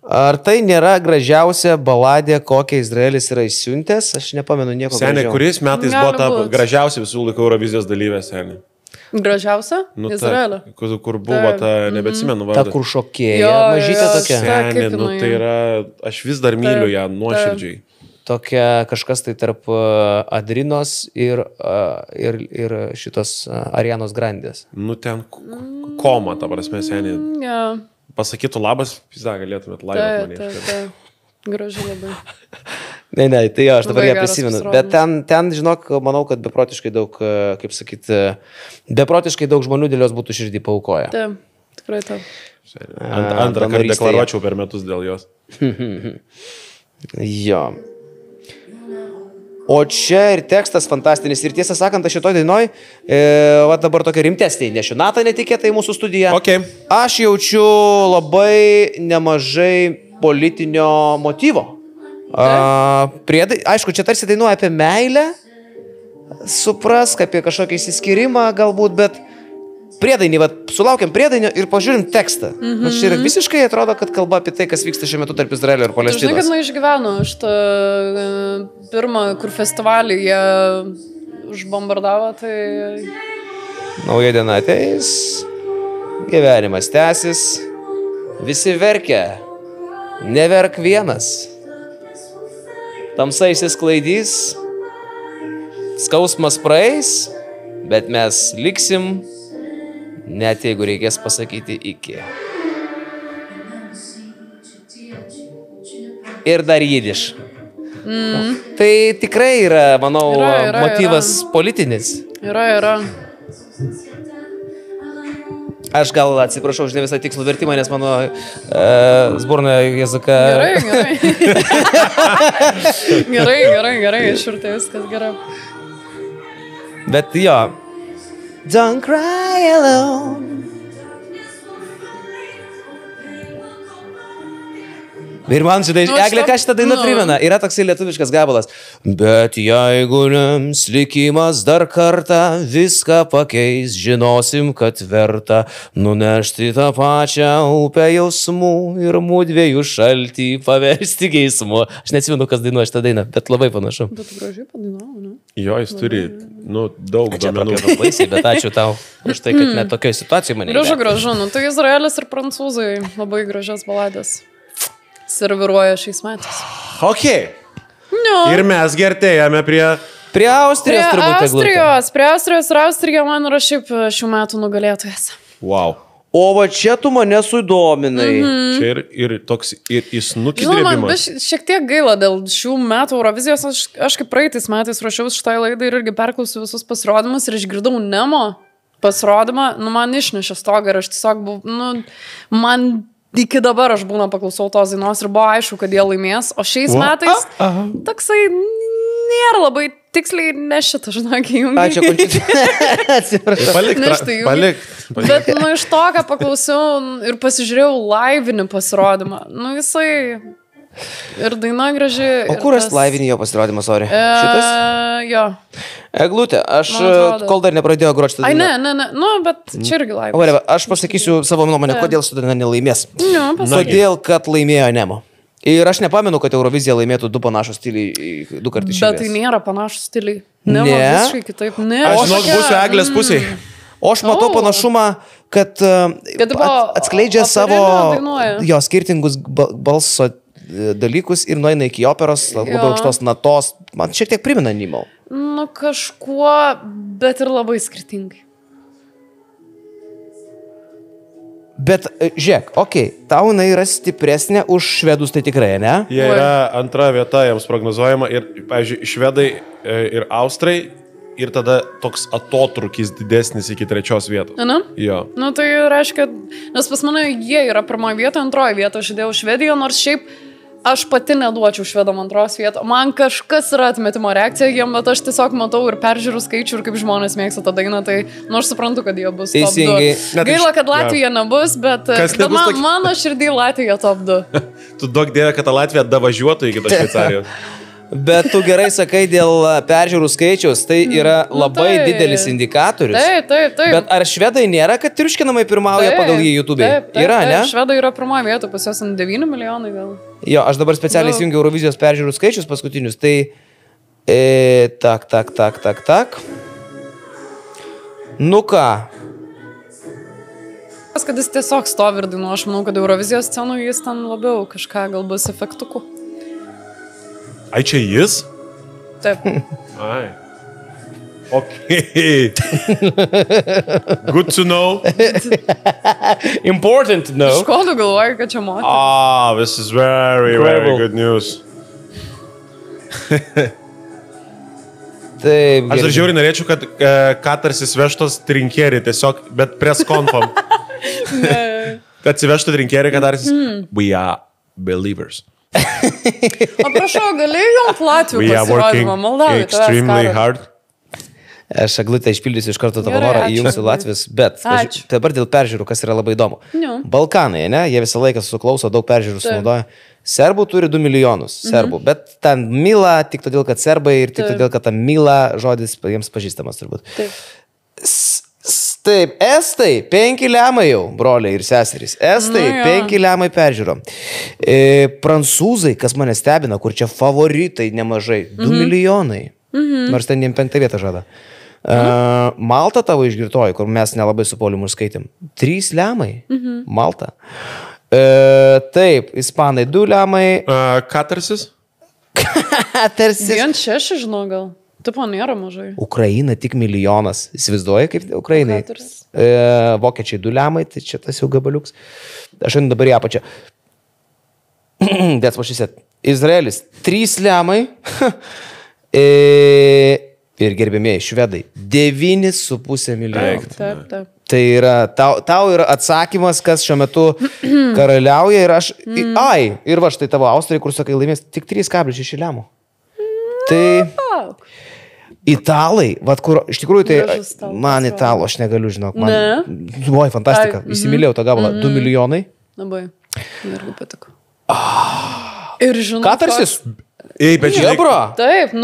Ar tai nėra gražiausia baladė, kokią Izraelis yra įsiuntęs? Aš nepamenu nieko gražiau. Seniai, kuris metais buvo ta gražiausia visų laikų Eurovizijos dalyvė, seniai? Gražiausia? Izraelio. Kur buvo ta, nebeatsimenu vardą. Ta, kur šokėja, mažytė tokia. Seniai, tai yra, aš vis dar myliu ją nuoširdžiai. Tokia kažkas tai tarp Adrinos ir šitos Arianos Grandės. Ten koma, ta prasme, seniai. Pasakytų labas, pizda, galėtumėt laivą mane. Gražiai labai. Ne, tai jo, aš dabar ją prisimenu. Bet ten, žinok, manau, kad beprotiškai daug, kaip sakyti, beprotiškai daug žmonių dėl jos būtų širdį paaukoję. Taip, tikrai taip. Antrą kartą deklaruočiau per metus dėl jos. Jo. O čia ir tekstas fantastinis. Ir tiesą sakant, aš šitoj dainoj, dabar tokia rimtesnė, nešiu Natą netikėtai į mūsų studiją. Okay. Aš jaučiu labai nemažai politinio motyvo. Aišku, čia tarsi dainuoja apie meilę, suprask, apie kažkokį įsiskyrimą galbūt, bet priedainį, sulaukiam priedainio ir pažiūrim tekstą. Čia yra visiškai atrodo, kad kalba apie tai, kas vyksta šiuo metu tarp Izraelio ir Palestinos. Žinai, kad išgyveno šitą pirmą, kur festivalį jie užbombardavo, tai... Nauja diena ateis, gyvenimas tęsis, visi verkia, neverk vienas. Tamsa išsisklaidys, skausmas praeis, bet mes liksim, net jeigu reikės pasakyti iki. Ir dar jidiš. Tai tikrai yra, manau, motyvas politinis. Yra. Aš gal atsiprašau už ne visą tikslų vertimą, nes mano zborna jazyka... Gerai, išurtai viskas gerai. Bet jo. Don't cry alone. Ir man šitą, Eglė, ką šitą dainą primena, yra toksai lietuviškas gabalas. Bet jeigu lems likimas dar kartą viską pakeis, žinosim, kad verta nunešti tą pačią upę jausmų ir mūdviejų šaltį paversti geismu. Aš neatsimenu, kas dainuoja šitą dainą, bet labai panašu. Bet gražiai padainavo, ne? Jo, jis turi, daug duomenų. Baisiai, bet ačiū tau už tai, kad net tokioje situacijoje mane. Gražu, tai Izraelis ir prancūzai labai gražias baladės serviruoja šiais metais. Ok. No. Ir mes gertėjame prie Austrijos turbūt. Prie Austrijos ir Austrija man yra šiaip šių metų nugalėtojas. Wow. O va čia tu mane sudominai. Čia ir toks ir įsnukis drėbimas. Man šiek tiek gaila dėl šių metų Eurovizijos. Aš kaip praeitais metais ruošiausi šitai laidai ir irgi perklausiu visus pasirodymus ir išgirdau Nemo pasirodymą. Man išnešė stogą ir aš tiesiog buvau, man iki dabar aš paklausau tos dainos ir buvo aišku, kad jie laimės. O šiais metais toksai nėra labai tiksliai nešitą, žinok, įjungi. Ačiū, Končita. Atsiprašau. Palik. Bet, iš to, ką paklausiau ir pasižiūrėjau livinį pasirodymą, jisai... Ir daina graži. O kur aš laivinį jo pasirodymą, sorry? Šitas? Jo. Eglutė, aš kol dar nepradėjau groti šitą dainą. Ne, bet čia irgi laivinis. Aš pasakysiu savo nuomonę, kodėl šitą dainą nelaimės. Todėl, kad laimėjo Nemo. Ir aš nepamenu, kad Eurovizija laimėtų du panašus stiliai, du kartus iš eilės. Bet tai nėra panašus stiliai. Nemo visiškai kitaip. Aš žinok, būsiu Eglės pusėj. O aš matau panašumą, kad atskleidžia savo jo skirtingus balso dalykus ir nueina iki operos, labai aukštos natos. Man šiek tiek primena Nemo. Kažkuo, bet ir labai skirtingai. Bet, žiūrėk, tau jinai yra stipresnė už švedus, tai tikrai, ne? Jie yra antra vieta, jiems prognozuojama ir, pavyzdžiui, švedai ir austrai ir tada toks atotrukis didesnis iki trečios vietos. Jo. Tai reiškia, nes pas mane jie yra pirmoje vietoje, antroje vietoje, aš įdėjau Švediją, nors šiaip aš pati neduočiau švedam antros vietos. Man kažkas yra atmetimo reakcija jiem, bet aš tiesiog matau ir peržiūrų skaičių ir kaip žmonės mėgsta tą dainą, tai aš suprantu, kad jie bus top 2. Gaila, kad Latvija nebus, bet mano širdį Latvija top 2. Tu duok dievę, kad Latvija davažiuotų iki tos Šveicarijos. Bet tu gerai sakai dėl peržiūrų skaičiaus, tai yra labai didelis indikatorius. Taip. Bet ar švedai nėra, kad triuškinamai pirmauja pagal jį YouTube? Yra, ne? Švedai yra pirmoje vietoje, pas juos 9 milijonai gal. Jo, aš dabar specialiai įsijungiau Eurovizijos peržiūrų skaičius paskutinius, tai... Tak. Nu ką? Kad jis tiesiog stovi ir dainuoja, aš manau, kad Eurovizijos scenų jis ten labiau kažką gal bus efektukų. Ai, čia jis? Taip. Ai. Okay. Good to know. Important to know. Iš ko tu galvoji, kad čia moteris? This is very good news. Taip. Aš dar žiauriai norėčiau, kad Katarsis vežtos trinkerį tiesiog, bet press confirm. Kad atsivežtų trinkerį Katarsis. We are believers. O prašau, galėjau jums Latvijų pasirodymą, maldauju. Extremely hard. Aš Eglutę išpildysiu iš karto tavo norą, įjungsiu Latvijos, bet dabar dėl peržiūrų, kas yra labai įdomu. Balkanai, ne, jie visą laiką suklauso, daug peržiūrų sunaudoja. Serbų turi 2 milijonus, serbų, bet ten Mila tik todėl, kad serbai ir tik todėl, kad ta Mila žodis jiems pažįstamas turbūt. Taip, estai 5 lemai jau, broliai ir seserys. Estai 5 lemai peržiūrom. Prancūzai, kas mane stebina, kur čia favoritai nemažai, 2 milijonai. Nors ten jiem 5 vietą žada. Malta tavo išgirtoji, kur mes nelabai su Pauliumu skaitėm. 3 lemai. Malta. Taip, ispanai 2 lemai. Katarsis? Katarsis. 1,6 žinau gal. Tipo nėra mažai. Ukraina tik 1 milijonas. Įsivaizduoji, kaip Ukrainai. Vokiečiai 2 lemai, tai čia tas jau gabaliuks. Aš einu dabar į apačią. That's what she said. Izraelis 3 lemai. Ir gerbėmėjai, švedai 9,5 milijonų. Taip. Tai yra, tau yra atsakymas, kas šiuo metu karaliauja ir aš... Ir va štai tavo Austrijai, kur sakai, laimės tik 3,6 lemų. Tai... Italai, vat kur, iš tikrųjų, tai man italų, aš negaliu, žinok, man... Oi, fantastika, įsimylėjau tą gabalą, 2 milijonai. Labai, irgi patiko. Ir žinok... Katarsis? Jebro. Taip,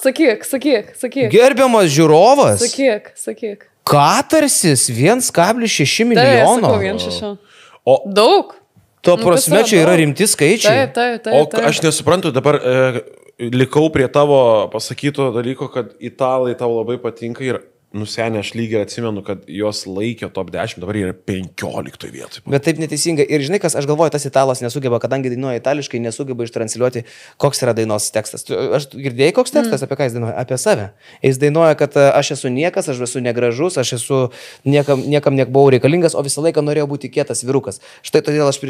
sakyk. Gerbiamas žiūrovas. Sakyk. Katarsis 1,6 milijono. Tai, sakau, 1,6. Daug. Tuo prasme, čia yra rimti skaičiai. Taip. O aš nesuprantu, dabar likau prie tavo pasakyto dalyko, kad italai tau labai patinka ir nusenę aš lygiai atsimenu, kad jos laikė top 10, dabar yra 15 vietoj. Bet taip neteisinga. Ir žinai, kas, aš galvoju, tas italas nesugeba, kadangi dainuoja itališkai, nesugeba ištransliuoti, koks yra dainos tekstas. Aš girdėjai, koks tekstas, apie ką jis dainuoja? Apie save. Jis dainuoja, kad aš esu niekas, aš esu negražus, aš esu niekam nebuvau reikalingas, o visą laiką norėjau būti kietas vyrukas. Štai todėl aš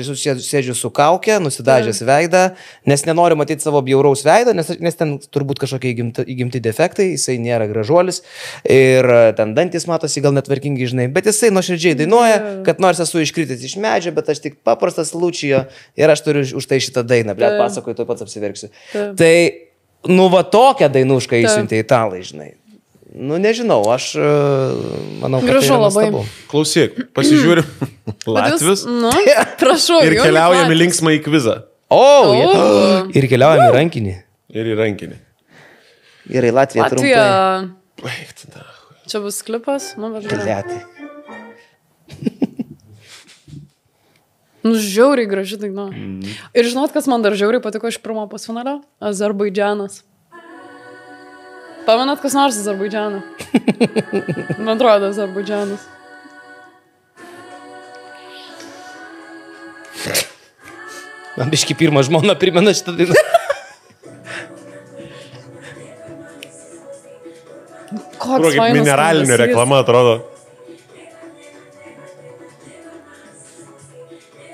sėdžiu su kaukė, nusidažęs veidą, nes nenoriu matyti savo bjauraus veido, nes ten turbūt kažkokie įgimti defektai, jisai nėra gražuolis. Ir ten dantis matosi gal netvarkingi, žinai, bet jisai nuoširdžiai dainuoja, kad nors esu iškritęs iš medžio, bet aš tik paprastas Lučijo ir aš turiu už tai šitą dainą, blet, pasakoju, tuoj pats apsiverksiu. Tai, va tokią dainušką įsiuntė italai, žinai. Nežinau, aš manau, kad gražu, tai yra labai. nuostabu. Klausyk, pasižiūrim Latvius Prašau. ir keliaujam į linksmą į kvizą. Ir keliaujam į rankinį. Ir į rankinį. Gerai, Latvija trumpai. Baigtina. Čia bus klipas, bet Galėtai. Žiauriai graži daina. Ir žinot, kas man dar žiauriai patiko iš pirmo pusfinalio? Azerbaidžanas. Pamenat, kas nors Azerbaidžaną? Man atrodo, Azerbaidžanas. Man biški pirmą žmoną primena šitą dainą. Koks fainas mineralinė skambesys. reklama atrodo.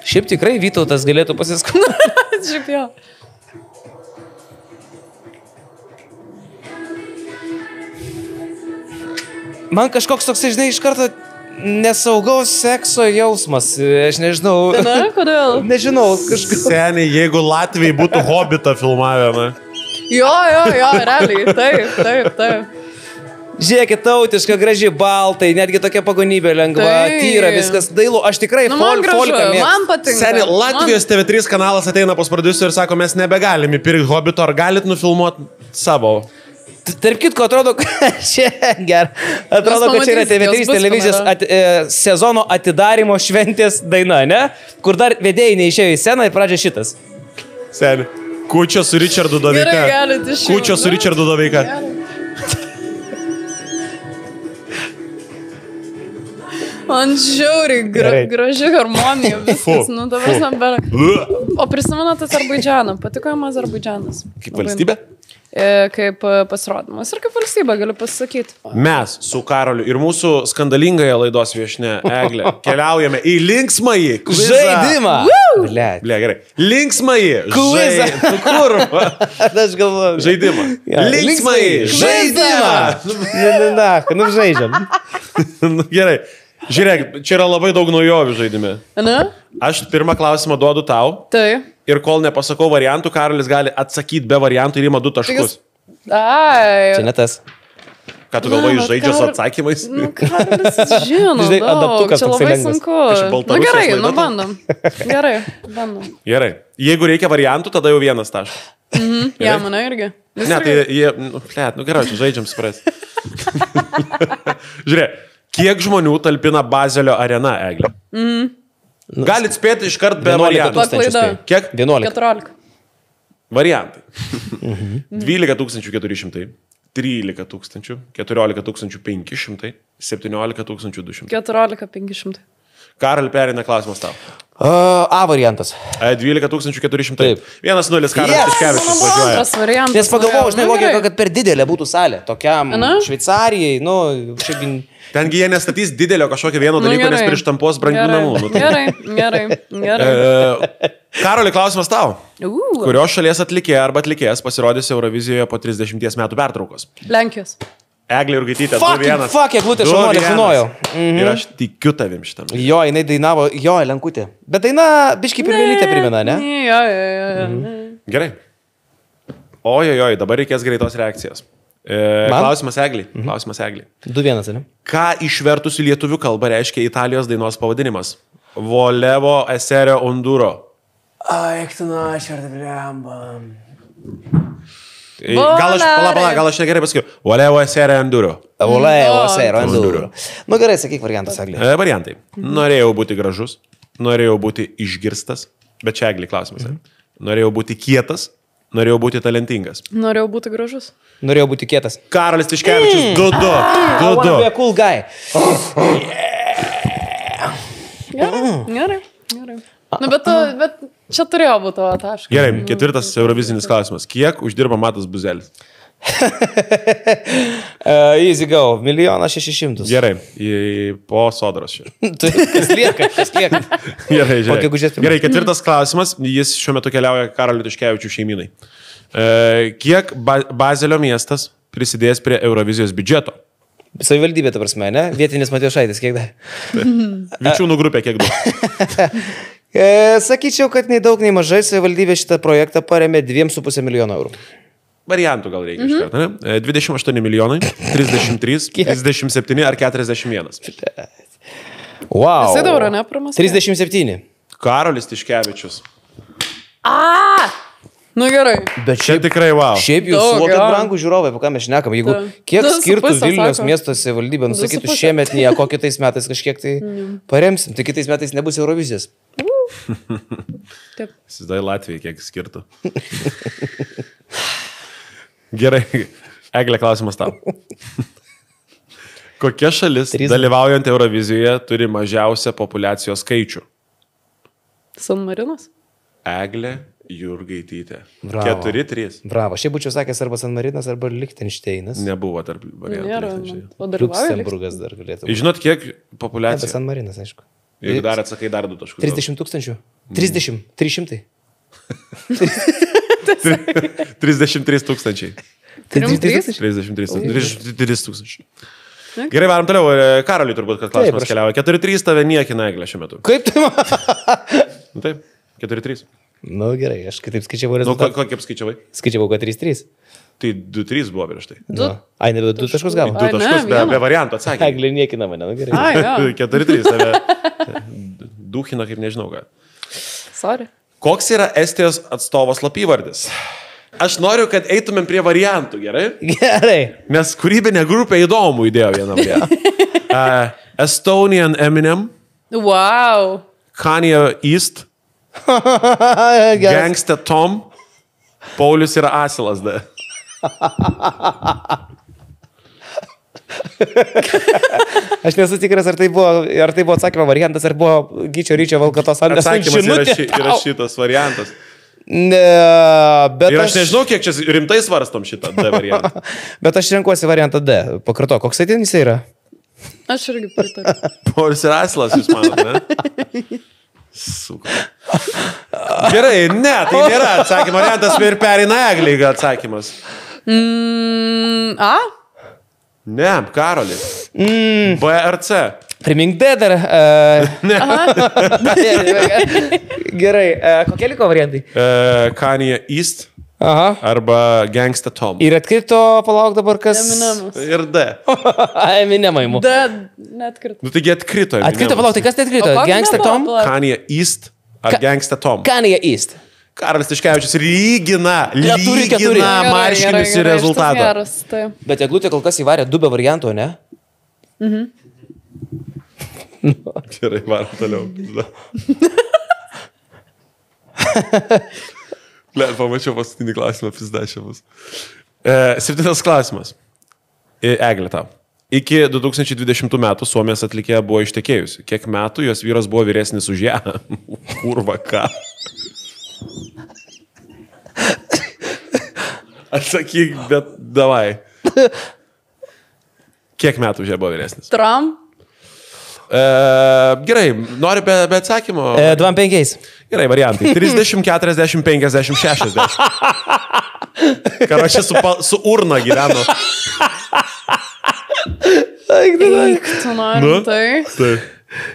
Šiaip tikrai Vytautas galėtų pasiskambinti. Šiaip jo. Man kažkoks toks, žinai, iš karto nesaugaus sekso jausmas. Aš nežinau. Na, kodėl? Nežinau, kažkas. Seniai, jeigu Latvijai būtų Hobbitą filmavę, na. Jo, realiai, taip. Žiūrėkit, tautiška, graži, baltai, netgi tokia pagonybė lengva, tyra, viskas dailu. Aš tikrai folką mėgstu. Man patinka. Seniai, Latvijos TV3 kanalas ateina pas prodiuserį ir sako, mes nebegalim įpirkti Hobbito, ar galit nufilmuoti savo? Tarp kitko, atrodo, kad čia yra TV3 televizijos sezono atidarimo šventės daina, ne? Kur dar vedėjai neišėjo į sceną ir pradžia šitas. Seniai, Kučio su Richardu Doveika. Kučio su Richardu Doveika. Man žiauriai graži harmonija, viskas, dabar snabera. O prisimenat Azerbaidžaną, patiko jam Azerbaidžanas? Kaip valstybė? Kaip pasirodymas ir kaip valstybė, galiu pasakyti. Mes su Karoliu ir mūsų skandalingąją laidos viešne Eglė keliaujame į linksmąjį žaidimą. Ble, gerai. Linksmąjį žaidimą. Kur? Aš galvoju. Žaidimą. Linksmąjį žaidimą. Žaidžiam. Gerai. Žiūrėk, čia yra labai daug naujovių žaidime. Na? Aš pirmą klausimą duodu tau. Tai. Ir kol nepasakau variantų, Karolis gali atsakyti be variantų ir ima 2 taškus. Ai. Čia ne tas. Ką tu galvoji, žaidžia su atsakymais? Karolis žino, adaptukas čia toksai labai lengvas. sunku. Gerai, bandom. Bandom. Gerai. Jeigu reikia variantų, tada jau 1 taškas. Ja, mane irgi. Ne, tai jie, gerai, žaidžiam supras. Žiūrėk, Kiek žmonių talpina Bazelio arena, Eglė? Galit spėti iškart be 11 variantų. tūkstančių. Kiek? 11. 14. Variantai. 12 400, 13 000, 14 500, 17 200. 14 500. Karol, perina klausimas tau. A variantas. 12 400. Taip. 1-0 Karolis Yes! Tiškevičius važiuoja. Antras variantas. Nes pagalvojau, žinai, Nu, logika, gerai. kad per didelė būtų salė. Tokiam Šveicarijai, nu, šiaip... Tengi jie nestatys didelio kažkokio vieno dalyko, nes gerai. prištampos brangių Gerai. namų. Nu, tai- Gerai. Karoli, klausimas tau. Kurios šalies atlikėja arba atlikėjas pasirodys Eurovizijoje po 30 metų pertraukos? Lenkijos. Eglė Jurgaitytė, Fuck, Eglutė Šaunuolė, žinojau. Ir aš tikiu tavim šitam. Jo, jinai dainavo, jo, Lenkutė. Bet daina biški pirmelytė primena, ne? Jo. Gerai. Ojojoj, dabar reikės greitos reakcijos. Klausimas Eglį. Klausimas Eglį. 2-1, ne? Ką išvertus į lietuvių kalbą reiškia Italijos dainos pavadinimas? Volevo eserio onduro. Aiktina, šardabliamba. Gal aš negerai pasakiau. Volevo eserio onduro. Volevo eserio onduro. Nu gerai, sakyk variantas, Eglė. Variantai. Norėjau būti gražus, norėjau būti išgirstas, bet čia Eglį klausimas. Norėjau būti kietas, norėjau būti talentingas. Norėjau būti gražus. Norėjau būti kietas. Karolis Tiškevičius, 2-2. I wanna be a cool guy. Gerai. Nu, bet čia turėjo būti tavo taškas. Gerai, 4 eurovizinis klausimas. Kiek uždirba Matas Buzelis? Easy go, 1 600 000. Gerai, po sodros čia. Kas lieka? Gerai, Po gegužės pirmos. Gerai, 4 klausimas. Jis šiuo metu keliauja Karolio Tiškevičių šeimynai. Kiek Bazelio miestas prisidės prie Eurovizijos biudžeto? Savivaldybė, ta prasme, ne? Vietinis Matijošaitis, kiek da? Vičiūnų grupė kiek daug? Sakyčiau, kad nei daug, nei mažai savivaldybė šitą projektą paremė 2,5 milijono eurų. Variantų gal reikia iš karto, ne? 28 milijonai, 33, 37 ar 41. Wow. Jisai dabar nepramas. 37. Karolis Tiškevičius. Nu gerai. Bet Čia tikrai wow. Šiaip jūs Daug, suvokit, jo. brangų žiūrovai, apie ką mes šnekam. Jeigu kiek 2,5 skirtų Vilniaus sako. miesto savivaldybė, nusakytų 2,5. šiemet nieko, kitais metais kažkiek tai paremsim, tai kitais metais nebus Eurovizijos. Taip. Įsivaizduoju Latvijai kiek skirtų. Gerai. Eglė, klausimas tau. Kokia šalis dalyvaujant Eurovizijoje turi mažiausią populiacijos skaičių? San Marinas? Eglė Jurgaitytė. Bravo. 4-3. Bravo. Šiaip būčiau sakęs arba San Marinas, arba Lichtensteinas. Nebuvo tarp variantų. Nėra. Lichtenstein. O dalyvauja. Liuksemburgas dar galėtų būti. Žinot, kiek Apie populiacija? San Marinas, aišku. Jeigu dar atsakai, dar 2 taškus. 30 000. 30. 300. 33 tūkstančiai. 33? 33 tūkstančiai. Gerai, varom toliau. Karoliui turbūt, kad klausimas prašau. keliauja. 4-3 tave niekina Eglė šiuo metu. Kaip tai man? Nu, taip, 4-3. Nu gerai, aš kitaip skaičiavau Nu, rezultatą. kaip skaičiavai? Skaičiavau, kad 3-3. Tai 2-3 buvo prieš tai. Du. Ai, nebe 2 taškus gavo. 2 Ai, ne, taškus, vieną. be variantų atsakė. Eglė niekina mane, nu gerai. Ai, jo. 4-3 tave duhina kaip nežinau ką. Sorry. Koks yra Estijos atstovo slapyvardis? Aš noriu, kad eitumėm prie variantų, gerai? Gerai. Nes kūrybinė grupė įdomų idėjo vienam. Estonian Eminem, Wow. Kanye East, Gerai. Gangsta Tom, Paulius yra Asilas D. Aš nesu tikras, ar tai buvo atsakymo variantas, ar buvo Gyčio Ryčio Valkatos Andrės Atsakymas yra šitas variantas. Ne, bet Ir aš nežinau, kiek čia rimtai svarstom šitą D variantą. Bet aš renkuosi variantą D. Pakarto, koks tai ten jis yra? Aš irgi pritariu. Paulius yra Asilas, jūs manote, ne? Suka. Gerai, ne, tai nėra atsakymo variantas ir pereina Eglį atsakymas. A? Ne, Karoli. B ar C? Primink D dar. Gerai, kokie liko variantai? Kanye East Aha. arba Gangsta Tom. Ir atkrito, palauk dabar kas. Eminemas. Ir D. Eminemai mu. Net krito. Nu taigi atkrito. Atkrito, palauk, tai kas tai atkrito? O koks Gangsta nebuvo? Tom? Palauk. Kanye East ar Gangsta Tom. Kanye East. Karolis Tiškevičius lygina Keturi. marškinius ir rezultatą. Geras, taip. Bet Eglutė kol kas įvarė 2 be variantų, ne? Gerai, varom toliau. Pamačiau paskutinį klausimą, pizdašė bus. 7 klausimas. Eglė tau. Iki 2020 metų Suomijos atlikėja buvo ištekėjusi. Kiek metų jos vyras buvo vyresnis už ją? Kurva, ką? Atsakyk, bet davai. Kiek metų už ją buvo vyresnis? Trump. Gerai, nori be atsakymo? 25. Gerai, variantai. 30, 40, 50, 60. Karočią su urna gyveno. Eik, tu nori tai.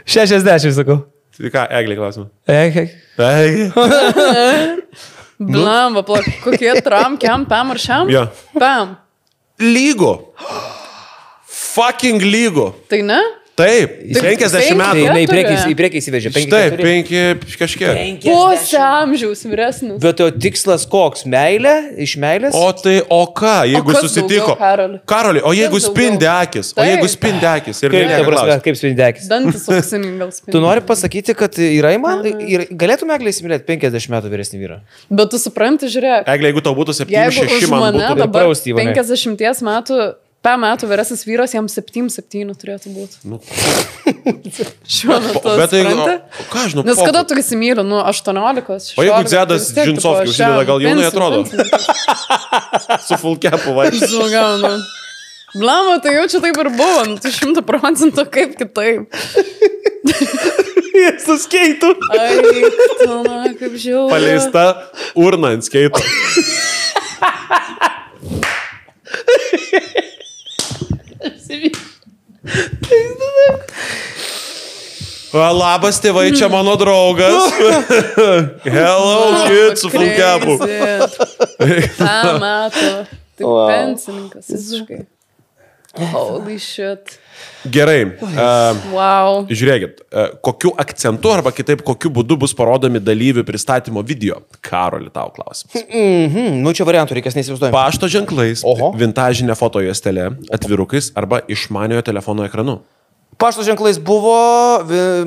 60, sakau. Tai ką, Eglė klausimą? Blemba, kokie Trump, kiam, pam ar šiam? Jo. Pam. Lygo. Fucking lygo. Tai ne? Taip, 50 metų. Tai į priekį įsivežė. Taip, 5 kažkiek. Pusę amžiaus vyresnis. Bet jo tikslas koks? Meilė? Iš meilės? O ką, jeigu kas susitiko? daugiau, Karoli, o jeigu spindi akis? O jeigu spindi akis? Ir Kaip spindekis? Dantis auksiniai gal spindi. Tu nori pasakyti, kad yra įmanoma, galėtume Eglė įsimylėti 50 metų vyresnį vyrą? Bet tu supranti, žiūrėk. Eglė, jeigu tau būtų 7, Jeigu 6, už man mane būtų... dabar prausti, Ivanai. 50 metų, 5 metų vyresnis vyras, jam 7 turėtų būti. Šiuo metu, Bet tai, supranti? ką žinau, Nes kada tu įsimyli, 18, 16. O jeigu Dzedas Džinsovskis užsideda, gal jaunai atrodo? Su full capu vaikščiai. Sugaunu. Blama, tai jau čia taip ir buvo, tu 100% kaip kitaip. Jie su skeitu. Ai, tu, na, kaip žiauru. Paleista urna ant skeitų. Labas tėvai, čia mano draugas. Hello, kid, su full capu. 5 metų. Tai pensininkas, visiškai. Holy shit. Gerai. Wow. Žiūrėkit, kokiu akcentu arba kitaip kokiu būdu bus parodomi dalyvių pristatymo video? Karoli, tau klausimas. Nu, čia variantų reikės neįsivaizduojami. Pašto ženklais, Oho. vintažinė fotojuostelė, atvirukais arba išmaniojo telefono ekranu. Pašto ženklais buvo,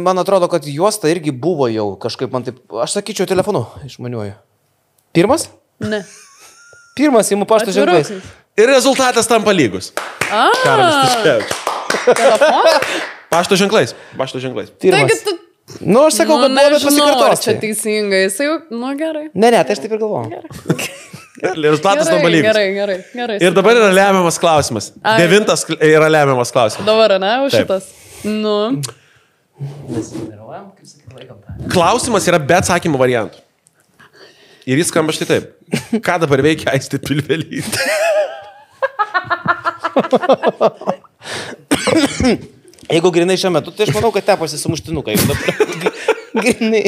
man atrodo, kad juosta irgi buvo jau kažkaip man taip, aš sakyčiau telefonu išmaniuoju. Pirmas? Ne. Pirmas įmu pašto ženklais. Ir rezultatas tampa lygus. Karolis Tiškevičius. Telefoną? Pašto ženklais. Pašto ženklais. Pirmas. Taigi tu... Nu, aš sakau, kad buvo, bet Ar čia pasikartosiu. teisingai? Jisai jau, gerai. Ne, tai aš taip ir galvoju. Rezultatas tampa lygus. Gerai. Ir dabar yra lemiamas klausimas. 9 yra lemiamas klausimas. Dabar, ne, už Taip. šitas. Nu. Klausimas yra be atsakymų variantų. Ir jis skamba štai taip. Ką dabar veikia Aistė Pilvelytė? Jeigu grinai šiuo metu, tai aš manau, kad teposi sumuštinukai. Grinai.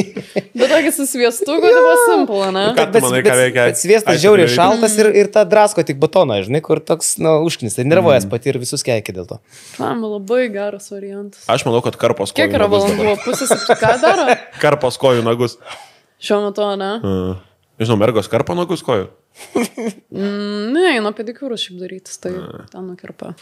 Bet tokį su sviestu, kad buvo simple, ne? Ką tu manai, ką veikia? Bet sviestas Aistė žiauriai Pilvelytė? šaltas ir ta drasko tik batoną, žinai, kur toks, na, užknis. Tai nervuojas pati ir visus keikia dėl to. Man labai geras variantas. Aš manau, kad karpos kojų Kiek yra nagus valandų? dabar. Pusės, ką daro? Karpos kojų nagus. Šiuo metu, ne? Žinau, mergos karpo nagus kojų. Ne, nuo pedikiūrų šiaip darytis, tai ten nukirpa.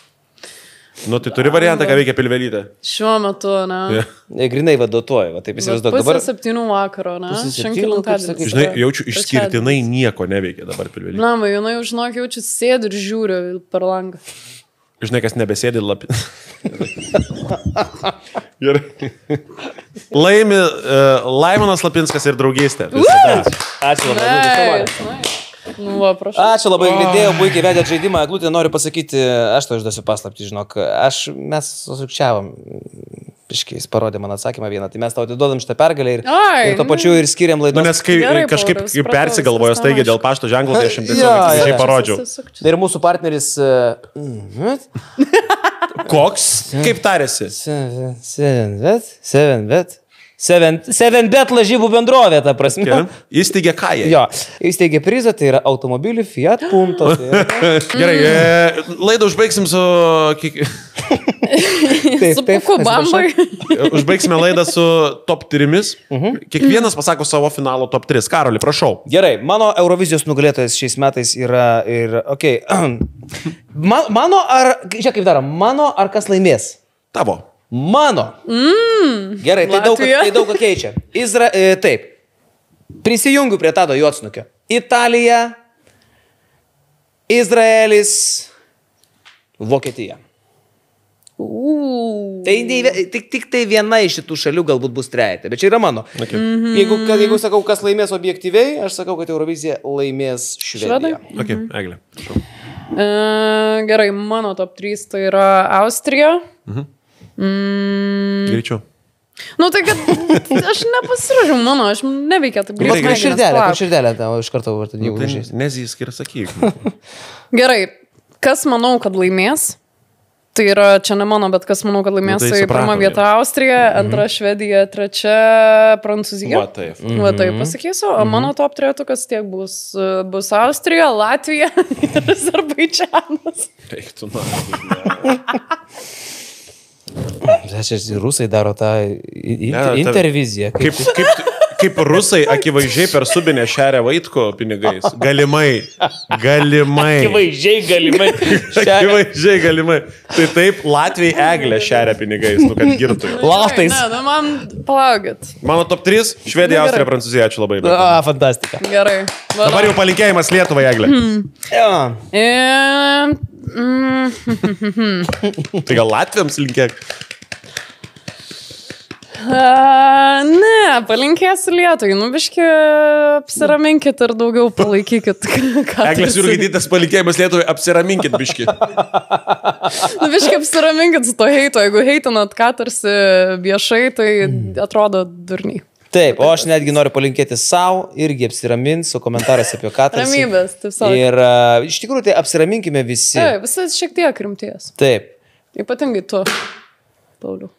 Nu, tai turi variantą, ką veikia Pilvelytė. Šiuo metu, ne? Grinai vadotuoju, va taip įsivaizduoju. Pusė Dabar 7 vakaro, ne? Pusė 7, Šiandien kaip keliantadienis. sakai. Žinai, jaučiu išskirtinai nieko neveikia dabar Pilvelytė. Blama, jinai jau, žinok, jaučiu sėdi ir žiūriu per langą. Žinai, kas nebesėdi lapin. Gerai. Laimi Laimonas Lapinskas ir draugystė. Visada. ačiū labai. Nice. Nu, va, prašau. Ačiū labai, girdėjau, puikiai vedėt žaidimą. Eglutė, noriu pasakyti, aš to išduosiu paslaptį, žinok. Mes susukčiavom. Jis parodė man atsakymą vieną, tai mes tau atiduodam šitą pergalę ir to pačiu ir skiriam Nu, laidos. nes kai Gerai, kažkaip Pauliau, supratau, persigalvojo viskas staigiai tam dėl pašto ženklo, tai aš jums Jo, tiesiog jo. parodžiau. Ir mūsų partneris... Koks? Kaip tarėsi? 7bet lažybų bendrovė, ta prasme. Įsteigė ką jie? Jo, įsteigė prizą, tai yra automobilių Fiat Punto. Tai Gerai, laidą užbaigsim su... Su puku bambai. Užbaigsime laidą su top 3. Kiekvienas pasako savo finalo top 3. Karoli, prašau. Gerai, mano Eurovizijos nugalėtojas šiais metais yra ir... Okay. Mano ar... Žiūrėk, kaip daro. Mano ar kas laimės? Tavo. Mano. Gerai, tai daug ką keičia. Taip. Prisijungiu prie Tado Juodsnukio. Italija, Izraelis, Vokietija. Tik tai viena iš šitų šalių galbūt bus trejate, bet čia yra mano. Okay. Jeigu sakau, kas laimės objektyviai, aš sakau, kad Eurovizija laimės Švedija. Okay, Eglė. Gerai, mano top 3 tai yra Austrija. Greičiau. Nu, tai kad aš nepasiražiau, aš neveikia taip greitai. Kur širdelė, tau iš karto vartą jau užės. Nezijis ir sakyk. Gerai, kas manau, kad laimės? Tai yra, čia ne mano, bet kas manau, kad laimės, tai pirma vieta Austrija, antra Švedija, trečia Prancūzija. Va taip pasakysiu, o mano top 3 tiek bus Austrija, Latvija ir Azerbaidžanas. Eiktų, Rusai daro tą interviziją. Kaip rusai akivaizdžiai per subinę šeria Vaitko pinigais. Galimai. Akivaizdžiai galimai. Tai taip, Latvijai Eglė šeria pinigais, kad girtų. Latais. Ne, man palaukit. Mano top 3, Švedija, Austrija, Prancūzija, ačiū labai. Fantastika. Gerai. Dabar jau palinkėjimas Lietuvai, Eglė. Tai gal Latvijams linkėk? Ne, palinkėsiu Lietuvai. Biški apsiraminkit ir daugiau palaikykit. Eglės Jurgaitytės palinkėjimas Lietuvai, apsiraminkit biški. Biški apsiraminkit su to heito. Jeigu heitinat ką tarsi viešai, tai atrodo durniai. Taip, o aš netgi noriu palinkėti savo, irgi apsiramint su komentarais apie Katarsi. Ramybės, taip sakant. Ir iš tikrųjų tai apsiraminkime visi. Taip, visas šiek tiek rimties. Taip. Ypatingai tu, Pauliau.